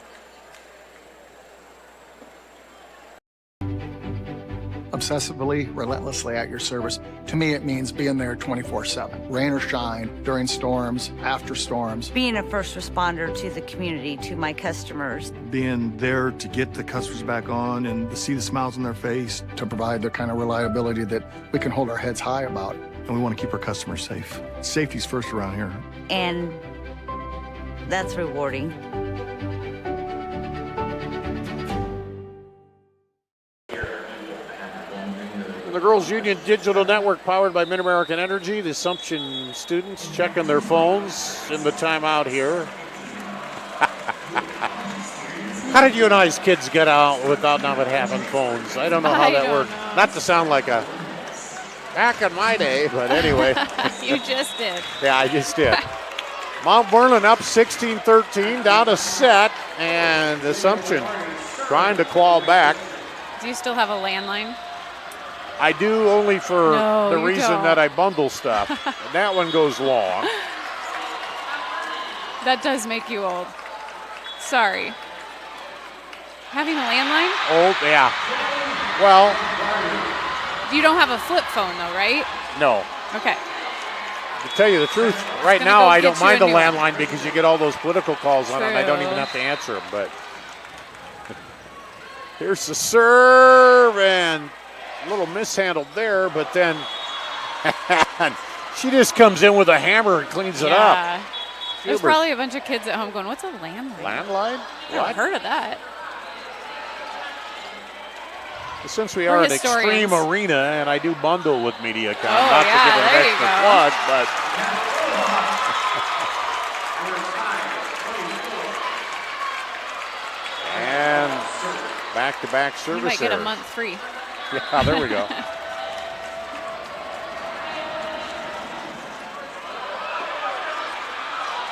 Obsessively, relentlessly at your service. To me, it means being there 24/7. Rain or shine, during storms, after storms. Being a first responder to the community, to my customers. Being there to get the customers back on and to see the smiles on their face. To provide the kind of reliability that we can hold our heads high about. And we want to keep our customers safe. Safety's first around here. And that's rewarding. The Girls Union Digital Network powered by Mid-American Energy. The Assumption students checking their phones in the timeout here. How did you and I's kids get out without not having phones? I don't know how that worked. Not to sound like a back in my day, but anyway. You just did. Yeah, I just did. Mount Vernon up 16-13, down a set, and Assumption trying to claw back. Do you still have a landline? I do, only for No, the you reason don't. that I bundle stuff. And that one goes long. That does make you old. Sorry. Having a landline? Old, yeah. Well, You don't have a flip phone though, right? no. Okay. To tell you the truth, right gonna now go I get don't you a mind the new one. landline because you get all those political calls on it and I don't True. even have to answer them. But here's the serve and a little mishandled there, but then she just comes in with a hammer and cleans it up. Yeah. There's Schubert. probably a bunch of kids at home going, what's a landline? Landline? I haven't heard of that. Since we We're are an historians. extreme arena and I do bundle with MediaCom, Oh, not yeah, to give it there an you extra go. plug, but and back-to-back You service might get a error. month free. Yeah, there we go.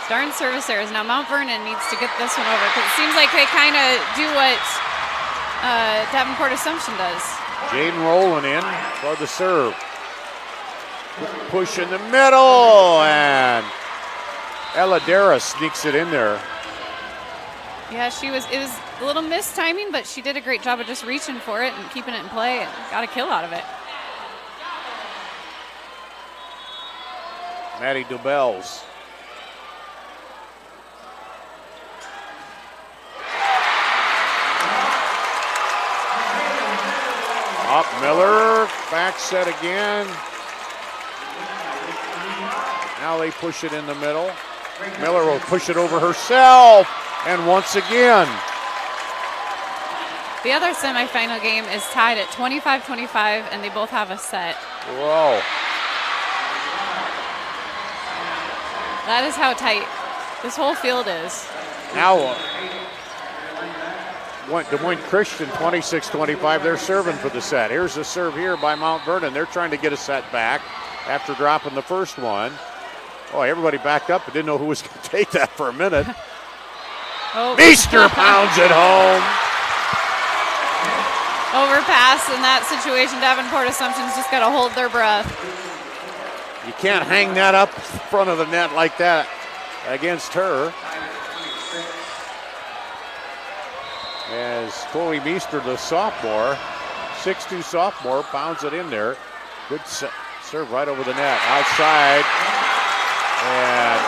Darn service errors. Now Mount Vernon needs to get this one over because it seems like they kind of do what Davenport Assumption does. Jaden rolling in for the serve. Push in the middle, and Eladera sneaks it in there. Yeah, it was a little mistiming, but she did a great job of just reaching for it and keeping it in play and got a kill out of it. Maddie DuBells. Up Miller, back set again. Now they push it in the middle. Miller will push it over herself, and once again. The other semifinal game is tied at 25-25, and they both have a set. Whoa. That is how tight this whole field is. Now, Des Moines Christian 26-25, they're serving for the set. Here's a serve here by Mount Vernon. They're trying to get a set back after dropping the first one. Oh, everybody backed up but didn't know who was going to take that for a minute. Oh. Meester pounds it home. Overpass in that situation. Davenport Assumption's just got to hold their breath. You can't hang that up in front of the net like that against her. As Chloe Meester, the sophomore, 6'2" sophomore, pounds it in there. Good serve right over the net. Outside. And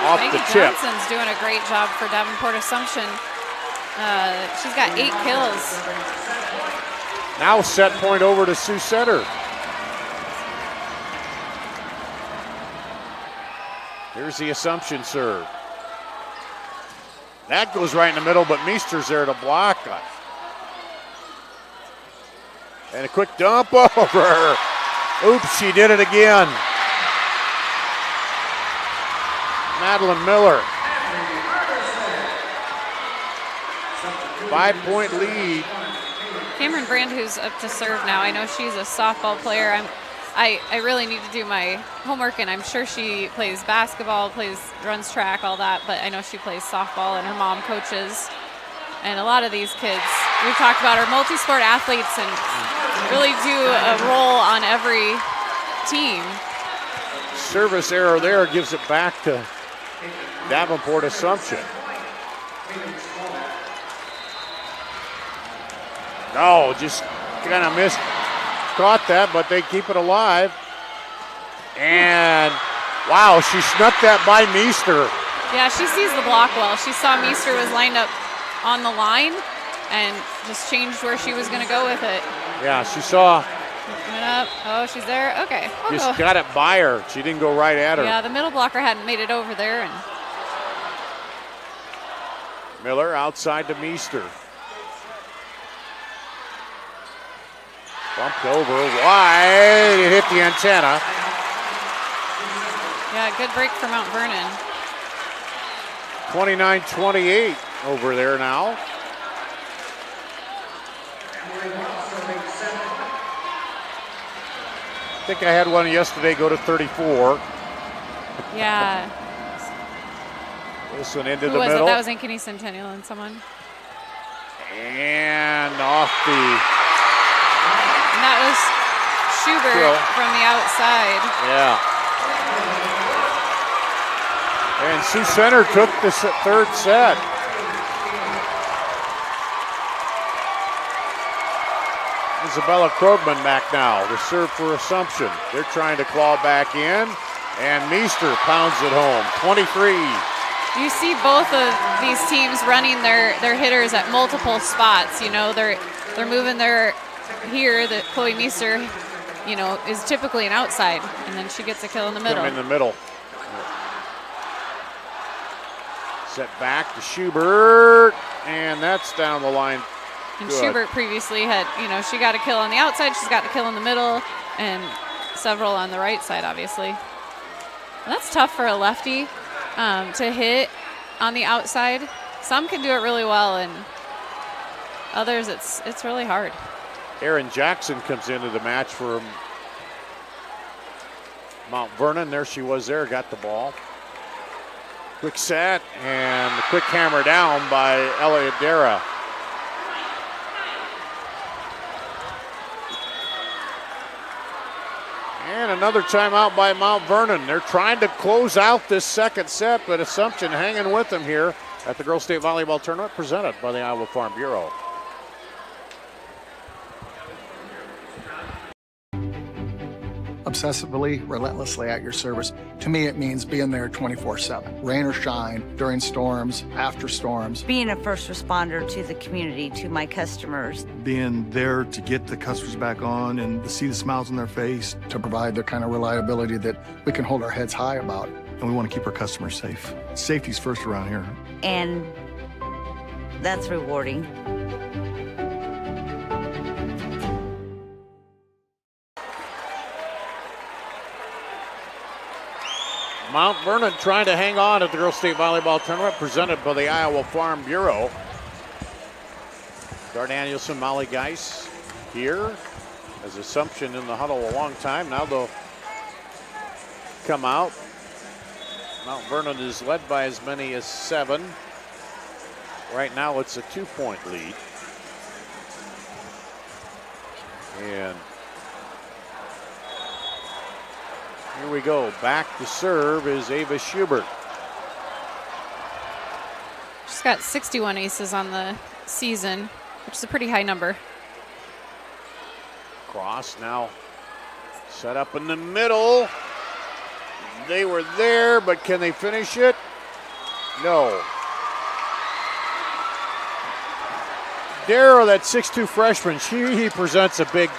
off Maggie the tip. Johnson's doing a great job for Davenport Assumption. She's got 8 kills. Now set point over to Sioux Center. Here's the Assumption serve. That goes right in the middle, but Meester's there to block it. And a quick dump over. Oops, she did it again. Madeline Miller. 5-point lead. Cameron Brand, who's up to serve now. I know she's a softball player. I really need to do my homework, and I'm sure she plays basketball, runs track, all that, but I know she plays softball, and her mom coaches. And a lot of these kids, we've talked about, are multi-sport athletes and really do a role on every team. Service error there gives it back to Davenport Assumption. No, just kind of missed. Caught that, but they keep it alive. And wow, she snuck that by Meester. Yeah, she sees the block well. She saw Meester was lined up on the line and just changed where she was going to go with it. Yeah, she saw. Went up. Oh, she's there. Okay. Just got it by her. She didn't go right at her. Yeah, the middle blocker hadn't made it over there. And Miller outside to Meester. Bumped over wide. It hit the antenna. Yeah, good break for Mount Vernon. 29-28 over there now. I think I had one yesterday go to 34. Yeah. This one into Who the was middle. It? That was Ankeny Centennial and someone. And off the. And that was Schubert from the outside. Yeah. And Sioux Center took the third set. Isabella Krogman back now. The serve for Assumption. They're trying to claw back in. And Meester pounds it home. 23. You see both of these teams running their hitters at multiple spots. You know, they're moving their here. That Chloe Meester, you know, is typically an outside, and then she gets a kill in the middle. Come in the middle. Set back to Schubert, and that's down the line. And Good. Schubert previously had, you know, she got a kill on the outside, she's got a kill in the middle, and several on the right side, obviously. And that's tough for a lefty to hit on the outside. Some can do it really well, and others it's really hard. Aaron Jackson comes into the match for Mount Vernon. There she was there, got the ball. Quick set and the quick hammer down by Elliot Dara. And another timeout by Mount Vernon. They're trying to close out this second set, but Assumption hanging with them here at the Girls State Volleyball Tournament presented by the Iowa Farm Bureau. Obsessively, relentlessly at your service. To me, it means being there 24/7. Rain or shine, during storms, after storms. Being a first responder to the community, to my customers. Being there to get the customers back on and to see the smiles on their face. To provide the kind of reliability that we can hold our heads high about. And we want to keep our customers safe. Safety's first around here. And that's rewarding. Mount Vernon trying to hang on at the Girls State Volleyball Tournament presented by the Iowa Farm Bureau. Dar Danielson, Molly Geis here as Assumption in the huddle a long time. Now they'll come out. Mount Vernon is led by as many as 7. Right now it's a 2-point lead. And here we go. Back to serve is Ava Schubert. She's got 61 aces on the season, which is a pretty high number. Cross now set up in the middle. They were there, but can they finish it? No. Darrow, that 6'2 freshman, he presents a big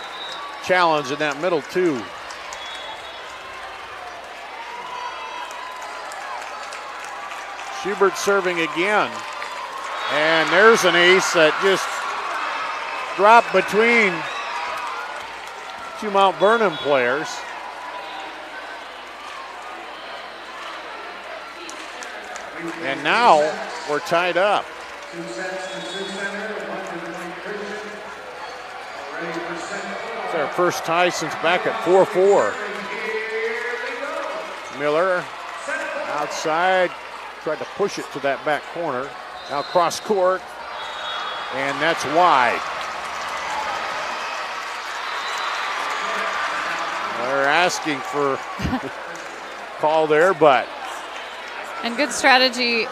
challenge in that middle too. Schubert serving again. And there's an ace that just dropped between two Mount Vernon players. And now we're tied up. It's our first tie since back at 4-4. Miller outside, tried to push it to that back corner. Now cross court, and that's wide. They're asking for call there, but. And good strategy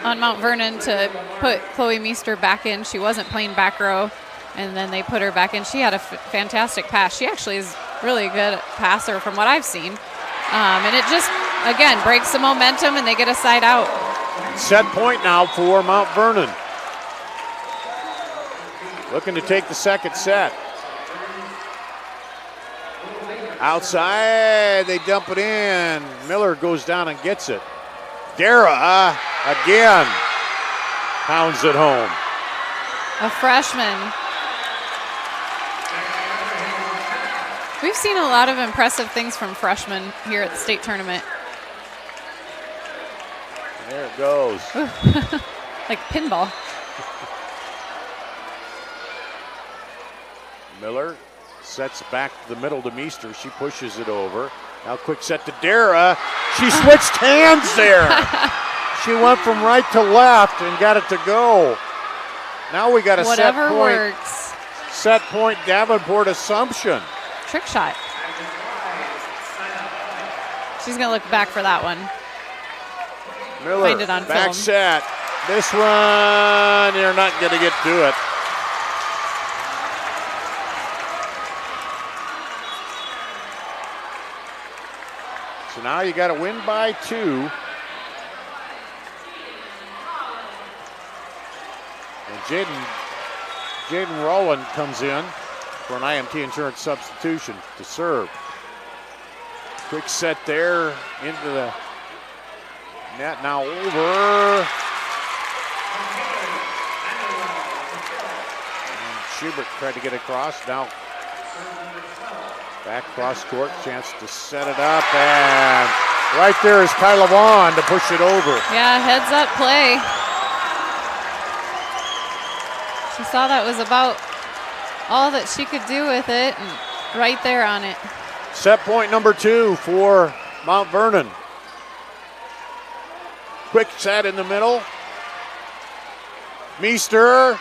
on Mount Vernon to put Chloe Meester back in. She wasn't playing back row, and then they put her back in. She had a fantastic pass. She actually is really a good passer from what I've seen. And it just, again, breaks the momentum, and they get a side out. Set point now for Mount Vernon. Looking to take the second set. Outside, they dump it in. Miller goes down and gets it. Dara again pounds it home. A freshman. We've seen a lot of impressive things from freshmen here at the state tournament. There it goes. Like pinball. Miller sets back to the middle to Meester. She pushes it over. Now quick set to Dara. She switched hands there. She went from right to left and got it to go. Now we got a Whatever set point. Works. Set point Davenport Assumption. Trick shot. She's going to look back for that one. Miller, find it on back film. set. This one, you're not going to get to it. So now you got to win by 2. And Jaden Rowland comes in for an IMT insurance substitution to serve. Quick set there into the net, now over. And Schubert tried to get across. Now back cross court, chance to set it up, and right there is Kyla Vaughn to push it over. Yeah, heads up play. She saw that was about all that she could do with it, and right there on it. Set point number 2 for Mount Vernon. Quick set in the middle. Meester.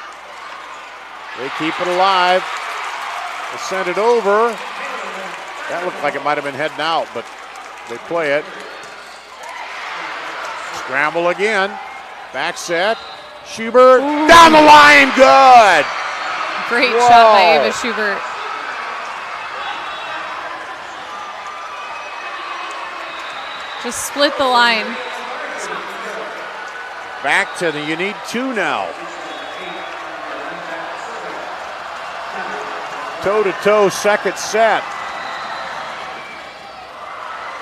They keep it alive. They send it over. That looked like it might have been heading out, but they play it. Scramble again. Back set. Schubert. Ooh. Down the line. Good. Great shot by Ava Schubert. Just split the line. Back to the, you need 2 now. Toe-to-toe second set.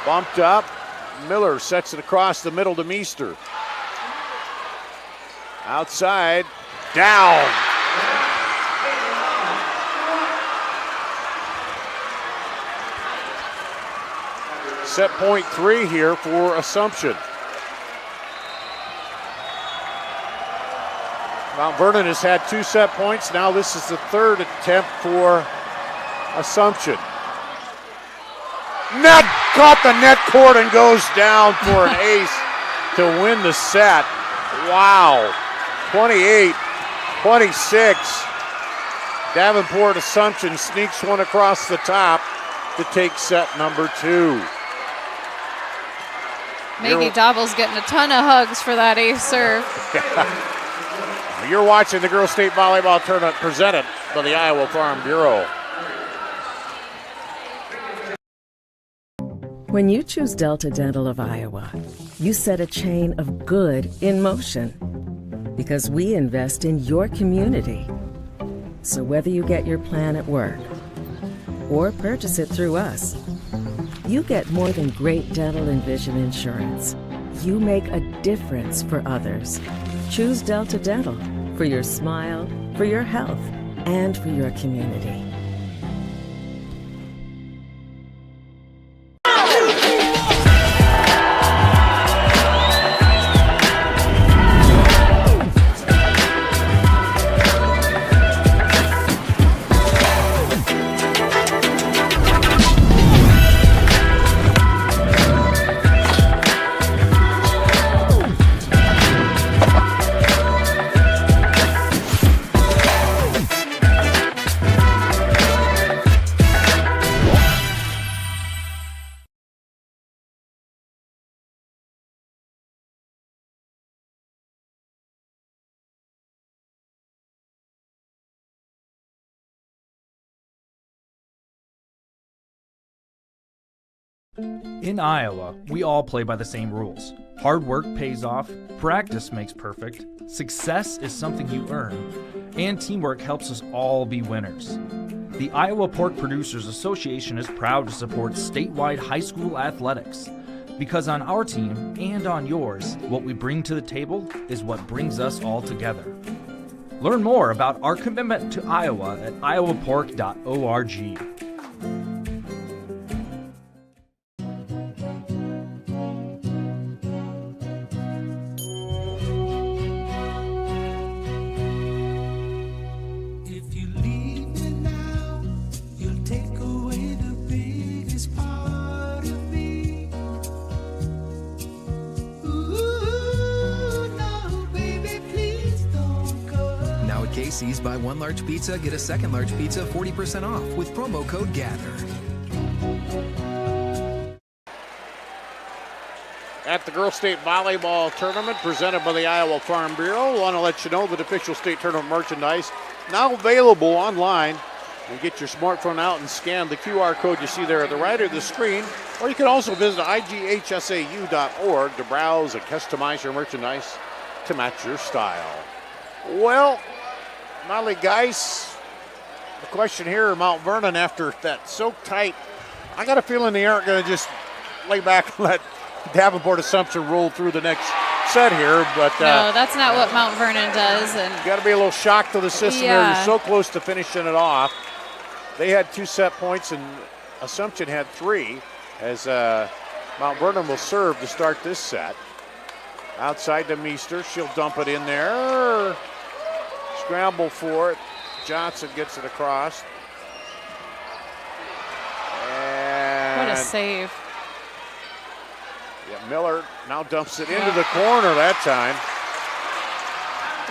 Bumped up. Miller sets it across the middle to Meester. Outside. Down. Set point 3 here for Assumption. Mount Vernon has had 2 set points. Now this is the 3rd attempt for Assumption. Net caught the net cord and goes down for an ace to win the set. Wow. 28-26. Davenport Assumption sneaks one across the top to take set number 2. Maggie Dobble's getting a ton of hugs for that ace serve. You're watching the Girls State Volleyball Tournament presented by the Iowa Farm Bureau. When you choose Delta Dental of Iowa, you set a chain of good in motion. Because we invest in your community. So whether you get your plan at work or purchase it through us, you get more than great dental and vision insurance. You make a difference for others. Choose Delta Dental for your smile, for your health, and for your community. In Iowa, we all play by the same rules. Hard work pays off, practice makes perfect, success is something you earn, and teamwork helps us all be winners. The Iowa Pork Producers Association is proud to support statewide high school athletics. Because on our team and on yours, what we bring to the table is what brings us all together. Learn more about our commitment to Iowa at iowapork.org. Buy 1 large pizza, get a 2nd large pizza 40% off with promo code GATHER. At the Girls State Volleyball Tournament presented by the Iowa Farm Bureau, I want to let you know that official state tournament merchandise now available online. You get your smartphone out and scan the QR code you see there at the right of the screen, or you can also visit IGHSAU.org to browse and customize your merchandise to match your style. Well, Molly Geis, the question here, Mount Vernon, after that so tight, I got a feeling they aren't going to just lay back and let Davenport Assumption roll through the next set here. But no, that's not what Mount Vernon does. And you got to be a little shocked to the system here. You're so close to finishing it off. They had 2 set points and Assumption had 3 as Mount Vernon will serve to start this set. Outside to Meester, she'll dump it in there. Scramble for it. Johnson gets it across. And what a save. Yeah, Miller now dumps it into the corner that time.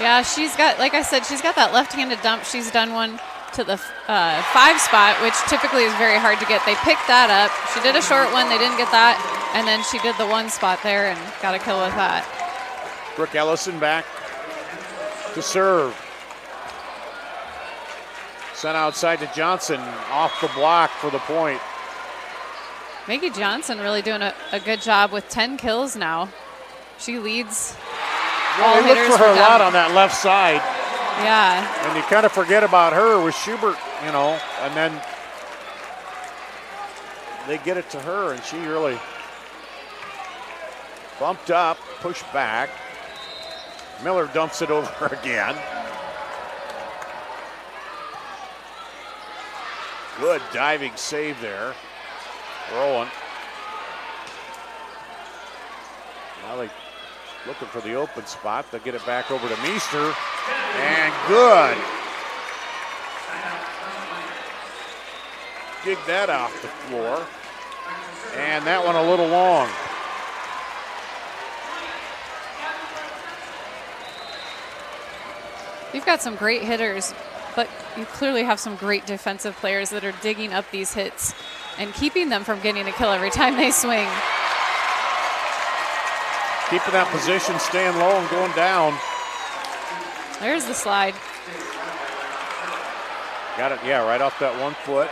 Yeah, she's got, like I said, she's got that left-handed dump. She's done one to the 5 spot, which typically is very hard to get. They picked that up. She did a short one. They didn't get that. And then she did the 1 spot there and got a kill with that. Brooke Ellison back to serve. Sent outside to Johnson, off the block for the point. Maggie Johnson really doing a good job with 10 kills now. She leads all they hitters. look for her a lot on that left side. Yeah. And you kind of forget about her with Schubert, you know, and then they get it to her, and she really bumped up, pushed back. Miller dumps it over again. Good diving save there. Rowan. Now they looking for the open spot. They'll get it back over to Meester. And good. Dig that off the floor. And that one a little long. You've got some great hitters, but you clearly have some great defensive players that are digging up these hits and keeping them from getting a kill every time they swing. Keeping that position, staying low and going down. There's the slide. Got it, yeah, right off that 1 foot.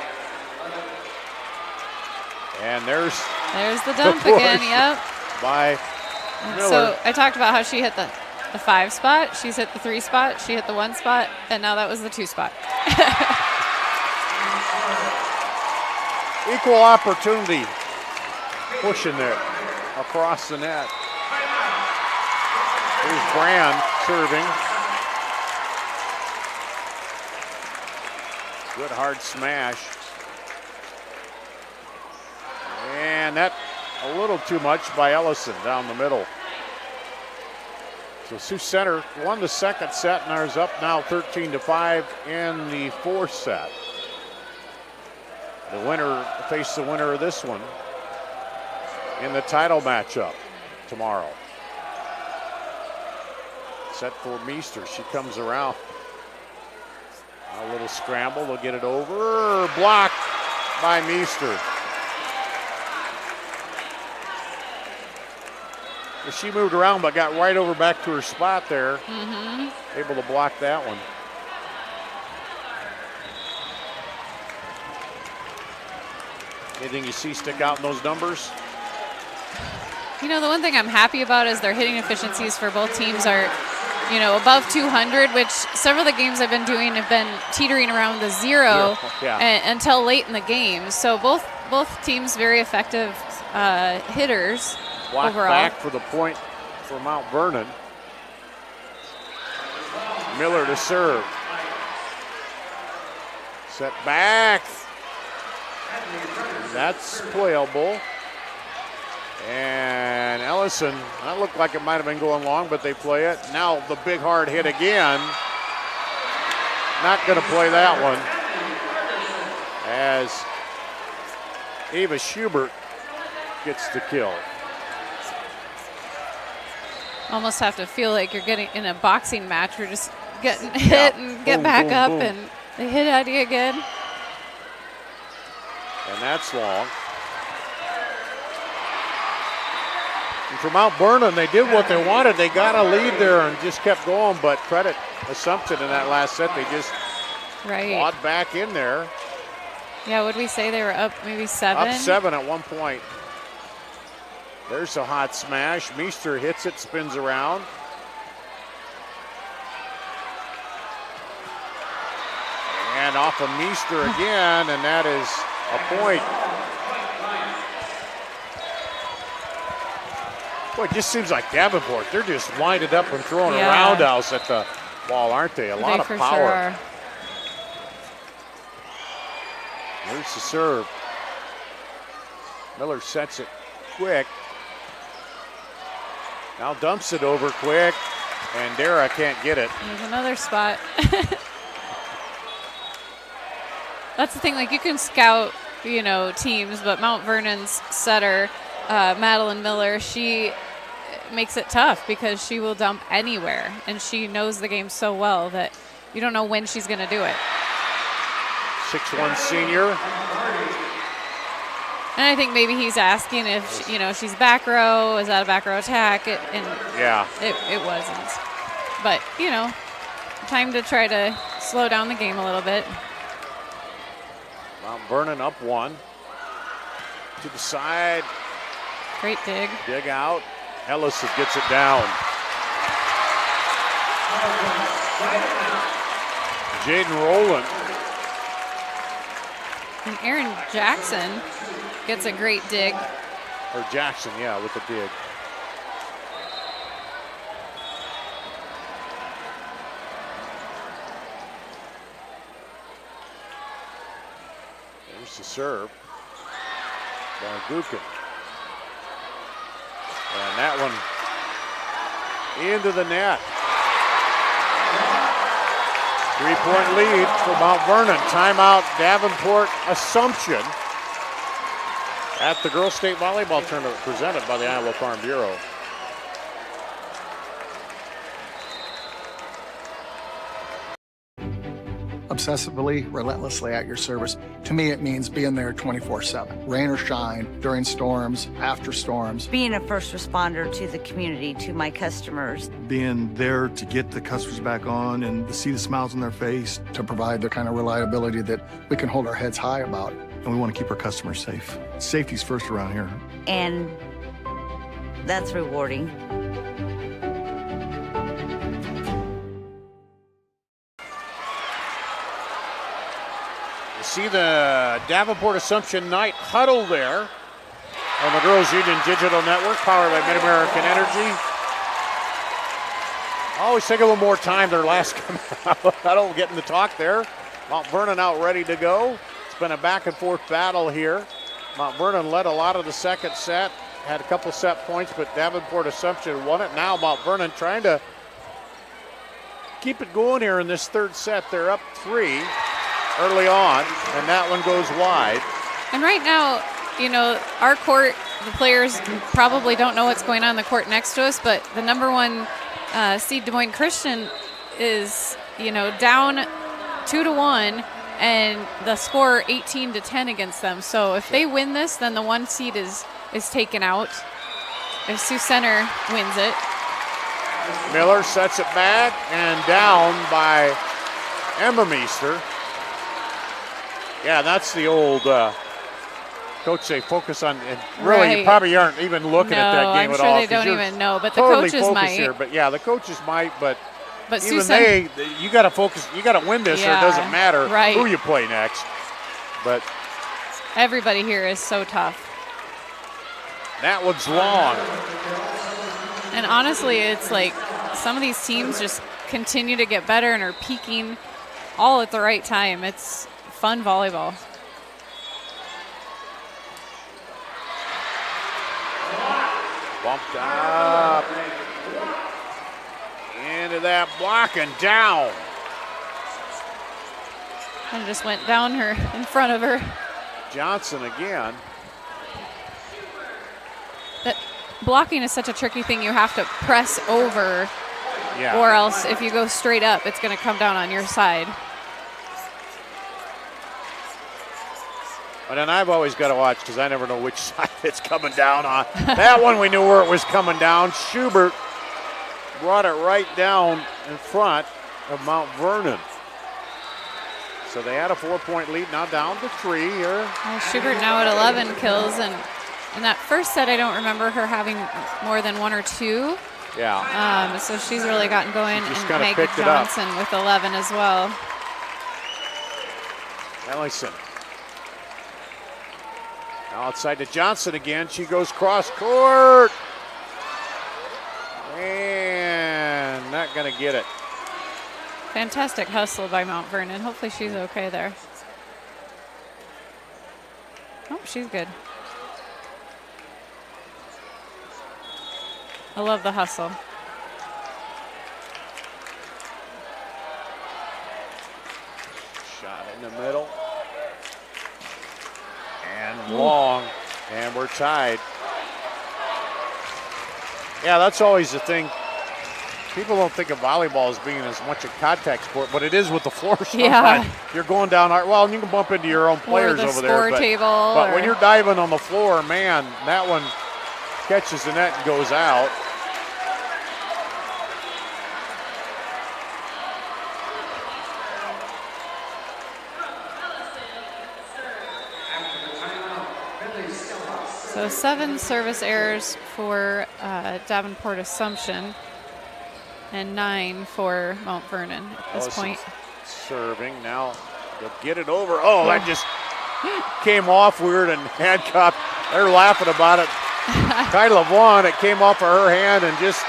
And there's the dump again, yep. By Miller. So I talked about how she hit the 5 spot, she's hit the 3 spot, she hit the 1 spot, and now that was the 2 spot. Equal opportunity. Pushing there across the net. Here's Brand serving. Good hard smash. And that a little too much by Ellison down the middle. So Sioux Center won the second set and is up now 13-5 in the 4th set. The winner faces the winner of this one in the title matchup tomorrow. Set for Meester. She comes around. A little scramble. They'll get it over. Blocked by Meester. She moved around but got right over back to her spot there. Able to block that one. Anything you see stick out in those numbers? You know, the one thing I'm happy about is their hitting efficiencies for both teams are, you know, above 200, which several of the games I've been doing have been teetering around the 0 until late in the game. So both teams very effective hitters Block overall. Back for the point for Mount Vernon. Miller to serve. Set back. That's playable. And Ellison, that looked like it might have been going long, but they play it. Now the big hard hit again. Not going to play that one. As Ava Schubert gets the kill. Almost have to feel like you're getting in a boxing match. You're just getting hit and get back up and they hit at you again. And that's long. And for Mount Vernon, they did what they wanted. They got a lead there and just kept going, but credit Assumption in that last set. They just clawed back in there. Yeah, would we say they were up maybe 7? Up 7 at one point. There's a hot smash. Meester hits it, spins around. And off of Meester again, and that is a point. Boy, it just seems like Davenport. They're just winded up and throwing a roundhouse at the ball, aren't they? A lot of power. Sure are. There's the serve. Miller sets it quick. Now dumps it over quick, and Dara can't get it. There's another spot. That's the thing. Like, you can scout, teams, but Mount Vernon's setter, Madeline Miller, she makes it tough because she will dump anywhere, and she knows the game so well that you don't know when she's going to do it. 6'1" senior. And I think maybe he's asking if, she's back row. Is that a back row attack? It wasn't. But, time to try to slow down the game a little bit. Mount Vernon up 1. To the side. Great dig. Dig out. Ellis gets it down. Jaden Rowland. And Aaron Jackson gets a great dig. Or Jackson, yeah, with the dig. There's the serve by Gukin. And that one into the net. 3-point lead for Mount Vernon. Timeout, Davenport Assumption at the Girls State Volleyball Tournament presented by the Iowa Farm Bureau. Obsessively, relentlessly at your service. To me, it means being there 24/7. Rain or shine, during storms, after storms. Being a first responder to the community, to my customers. Being there to get the customers back on and to see the smiles on their face. To provide the kind of reliability that we can hold our heads high about. And we want to keep our customers safe. Safety's first around here. And that's rewarding. See the Davenport Assumption Night huddle there on the Girls Union Digital Network, powered by Mid-American Energy. Always take a little more time their last huddle, getting to talk there. Mount Vernon out ready to go. It's been a back and forth battle here. Mount Vernon led a lot of the second set, had a couple set points, but Davenport Assumption won it. Now Mount Vernon trying to keep it going here in this third set. They're up 3. Early on, and that one goes wide. And right now, our court, the players probably don't know what's going on in the court next to us, but the number 1 seed Des Moines Christian is, down 2-1, and the score 18-10 against them. So if they win this, then the 1 seed is taken out. If Sioux Center wins it. Miller sets it back and down by Emma Meester. Yeah, that's the old coach say focus on, and really right. You probably aren't even looking at that game at all. I'm sure they don't even know, but the totally coaches might. Here, but yeah, the coaches might, but even you got to focus, you got to win this, or it doesn't matter who you play next. But everybody here is so tough. That one's long. And honestly, it's like some of these teams just continue to get better and are peaking all at the right time. It's fun volleyball. Bumped up. Into that block and down. And just went down her in front of her. Johnson again. That blocking is such a tricky thing. You have to press over, yeah. Or else if you go straight up, it's going to come down on your side. And then I've always got to watch because I never know which side it's coming down on. That one we knew where it was coming down. Schubert brought it right down in front of Mount Vernon. So they had a 4-point lead, now down to 3 here. Well, Schubert now at 11 kills, and in that first set I don't remember her having more than 1 or 2. Yeah. So she's really gotten going, and Meg Johnson with 11 as well. Ellison. Now outside to Johnson again. She goes cross court. And not going to get it. Fantastic hustle by Mount Vernon. Hopefully she's okay there. Oh, she's good. I love the hustle. Shot in the middle. long, and we're tied. Yeah, that's always the thing. People don't think of volleyball as being as much a contact sport, but it is with the floor sometimes. Yeah. You're going down, well, and you can bump into your own players over there. But when you're diving on the floor, man, that one catches the net and goes out. So 7 service errors for Davenport Assumption and 9 for Mount Vernon at this point. Serving now, they'll get it over. Oh, that just came off weird and handcuffed. They're laughing about it. Kyla Vaughn, it came off of her hand and just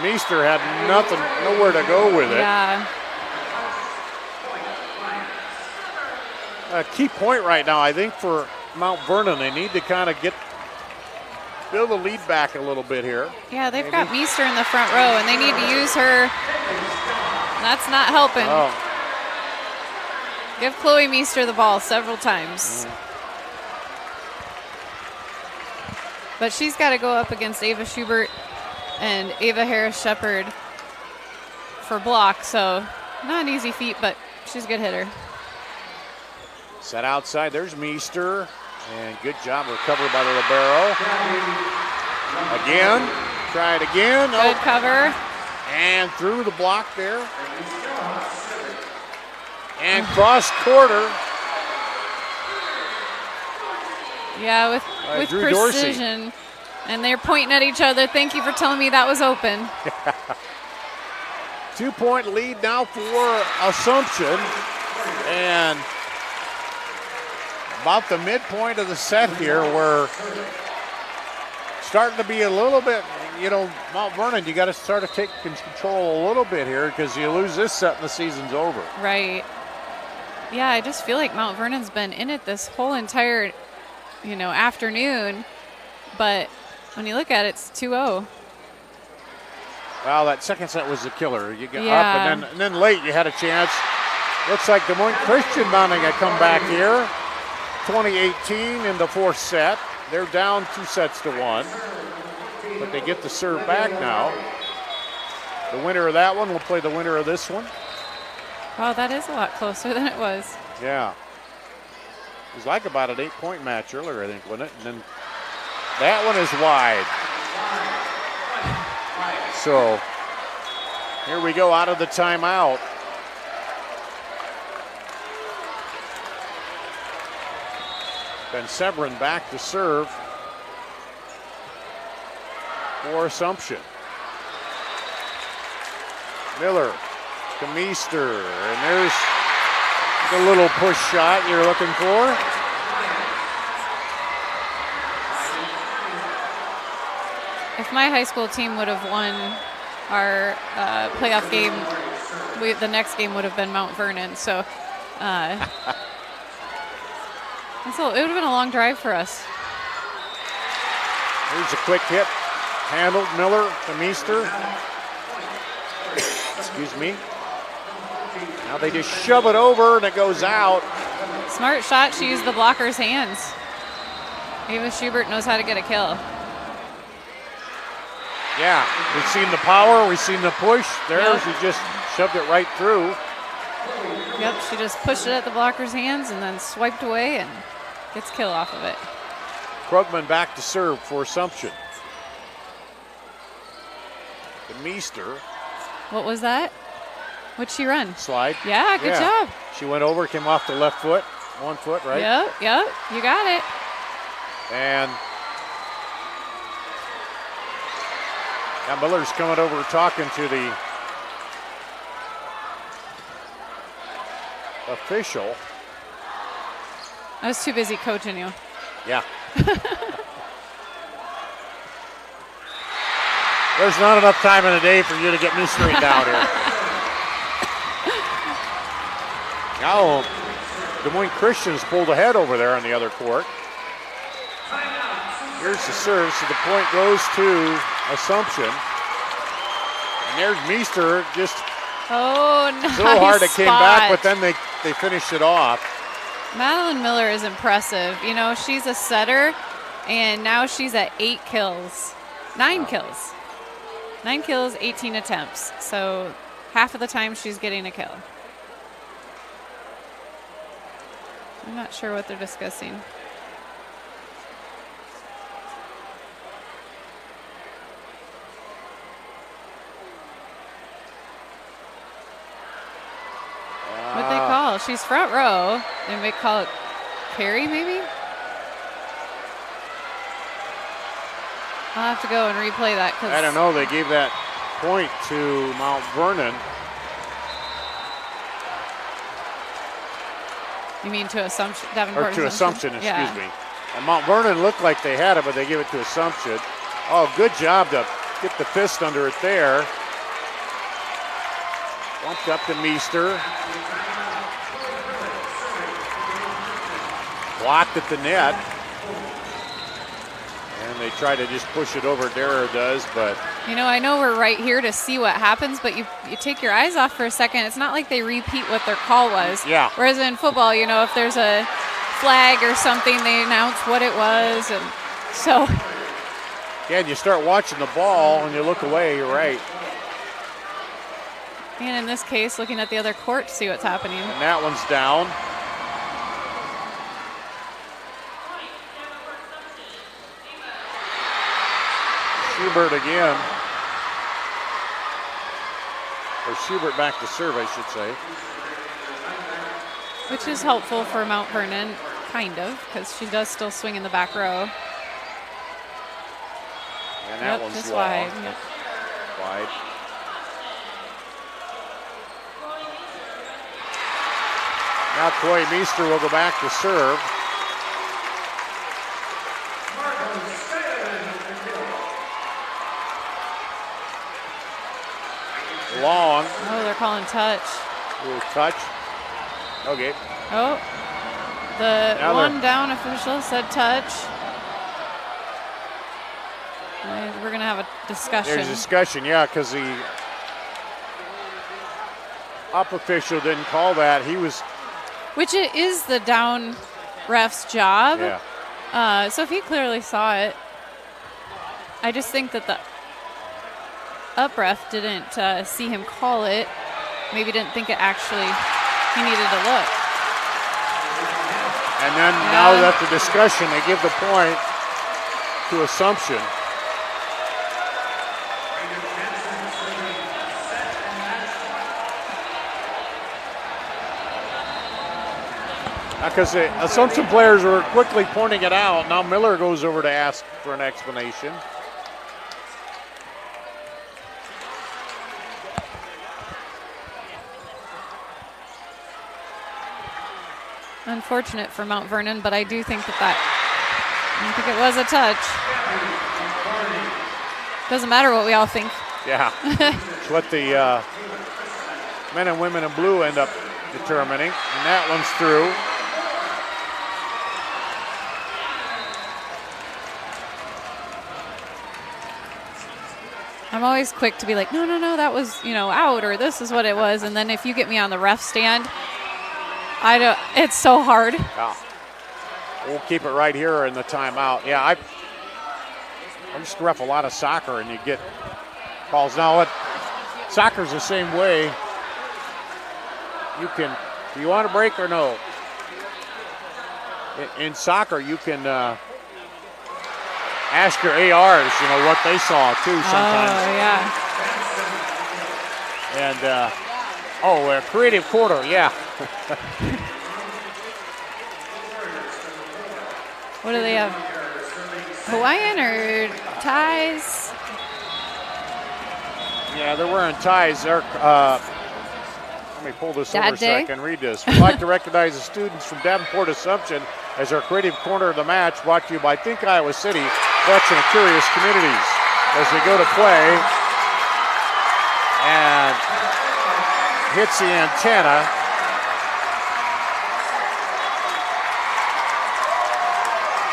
Meester had nowhere to go with it. Yeah. A key point right now, I think, for Mount Vernon. They need to kind of build the lead back a little bit here. Yeah, they've got Meester in the front row, and they need to use her. That's not helping. Oh. Give Chloe Meester the ball several times. But she's got to go up against Ava Schubert and Ava Harris-Shepard for block, so not an easy feat, but she's a good hitter. Set outside, there's Meester, and good job recovered by the libero. Again, try it again. Good cover. And through the block there. And cross quarter. Yeah, with precision. Dorsey. And they're pointing at each other. Thank you for telling me that was open. 2-point lead now for Assumption. And about the midpoint of the set here, we're starting to be a little bit, Mount Vernon, you got to start to take control a little bit here because you lose this set and the season's over. Right. Yeah, I just feel like Mount Vernon's been in it this whole entire, afternoon. But when you look at it, it's 2-0. Well, that second set was the killer. You got up and then late you had a chance. Looks like Des Moines Christian mounting a comeback here. 2018 in the fourth set. They're down 2-1, but they get the serve back now. The winner of that one will play the winner of this one. Wow, that is a lot closer than it was. Yeah. It was like about an 8-point match earlier, I think, wasn't it? And then that one is wide. So here we go out of the timeout. Ben Severin back to serve for Assumption. Miller to Meester, and there's the little push shot you're looking for. If my high school team would have won our playoff game, the next game would have been Mount Vernon. So it would have been a long drive for us. Here's a quick hit. Handled Miller to Meester. Excuse me. Now they just shove it over and it goes out. Smart shot. She used the blocker's hands. Ava Schubert knows how to get a kill. Yeah, we've seen the power, we've seen the push. There, she just shoved it right through. Yep, she just pushed it at the blocker's hands and then swiped away and gets kill off of it. Krugman back to serve for Assumption. The Meester. What was that? What'd she run? Slide. Yeah, good job. She went over, came off the left foot. 1 foot, right? Yep, you got it. And now Miller's coming over talking to the official. I was too busy coaching you. Yeah. There's not enough time in the day for you to get me straightened out here. Now, Des Moines Christians pulled ahead over there on the other court. Here's the serve, so the point goes to Assumption. And there's Meester, just nice a little hard. It came back, spot. but then they finished it off. Madeline Miller is impressive. You know, she's a setter, and now she's at 8 kills. 9 kills. 9 kills, 18 attempts. So half of the time she's getting a kill. I'm not sure what they're discussing. What'd they call? She's front row. They may call it carry, maybe? I'll have to go and replay that. I don't know. They gave that point to Mount Vernon. You mean to Assumption? Davenport or to Assumption, excuse yeah. me. And Mount Vernon looked like they had it, but they gave it to Assumption. Oh, good job to get the fist under it there. Bumped up to Meester. Blocked at the net. And they try to just push it over. Dara does, but... You know, I know we're right here to see what happens, but you take your eyes off for a second. It's not like they repeat what their call was. Yeah. Whereas in football, you know, if there's a flag or something, they announce what it was. And so... Yeah, and you start watching the ball and you look away, you're right. And in this case, looking at the other court to see what's happening. And that one's down. Schubert again. Or Schubert back to serve, I should say. Which is helpful for Mount Vernon, kind of, because she does still swing in the back row. And that one's just long. wide. Yep. Wide. Now Coy Meester will go back to serve. Long. Oh, they're calling touch. Ooh, touch. Okay. Oh, the Now one down official said touch. We're going to have a discussion. There's a discussion, yeah, because the up official didn't call that. He was... Which it is the down ref's job. Yeah. So if he clearly saw it, I just think that the up ref didn't see him call it. Maybe didn't think it actually, he needed to look. And then now that the discussion, they give the point to Assumption. Because the Assumption players were quickly pointing it out. Now Miller goes over to ask for an explanation. Unfortunate for Mount Vernon, but I do think I think it was a touch. Doesn't matter what we all think. Yeah. It's what the men and women in blue end up determining. And that one's through. I'm always quick to be like, no, that was, out, or this is what it was. And then if you get me on the ref stand, it's so hard. Yeah. We'll keep it right here in the timeout. Yeah, I used to ref a lot of soccer, and you get calls. Now, soccer's the same way. Do you want a break or no? In soccer, you can ask your ARs, what they saw too sometimes. Oh, yeah. And, a creative quarter, yeah. What do they have? Hawaiian or ties? Yeah, they're wearing ties. They're, let me pull this over so I can read this. We'd like to recognize the students from Davenport Assumption as our creative corner of the match, brought to you by Think Iowa City, Collection of Curious Communities. As they go to play and hits the antenna.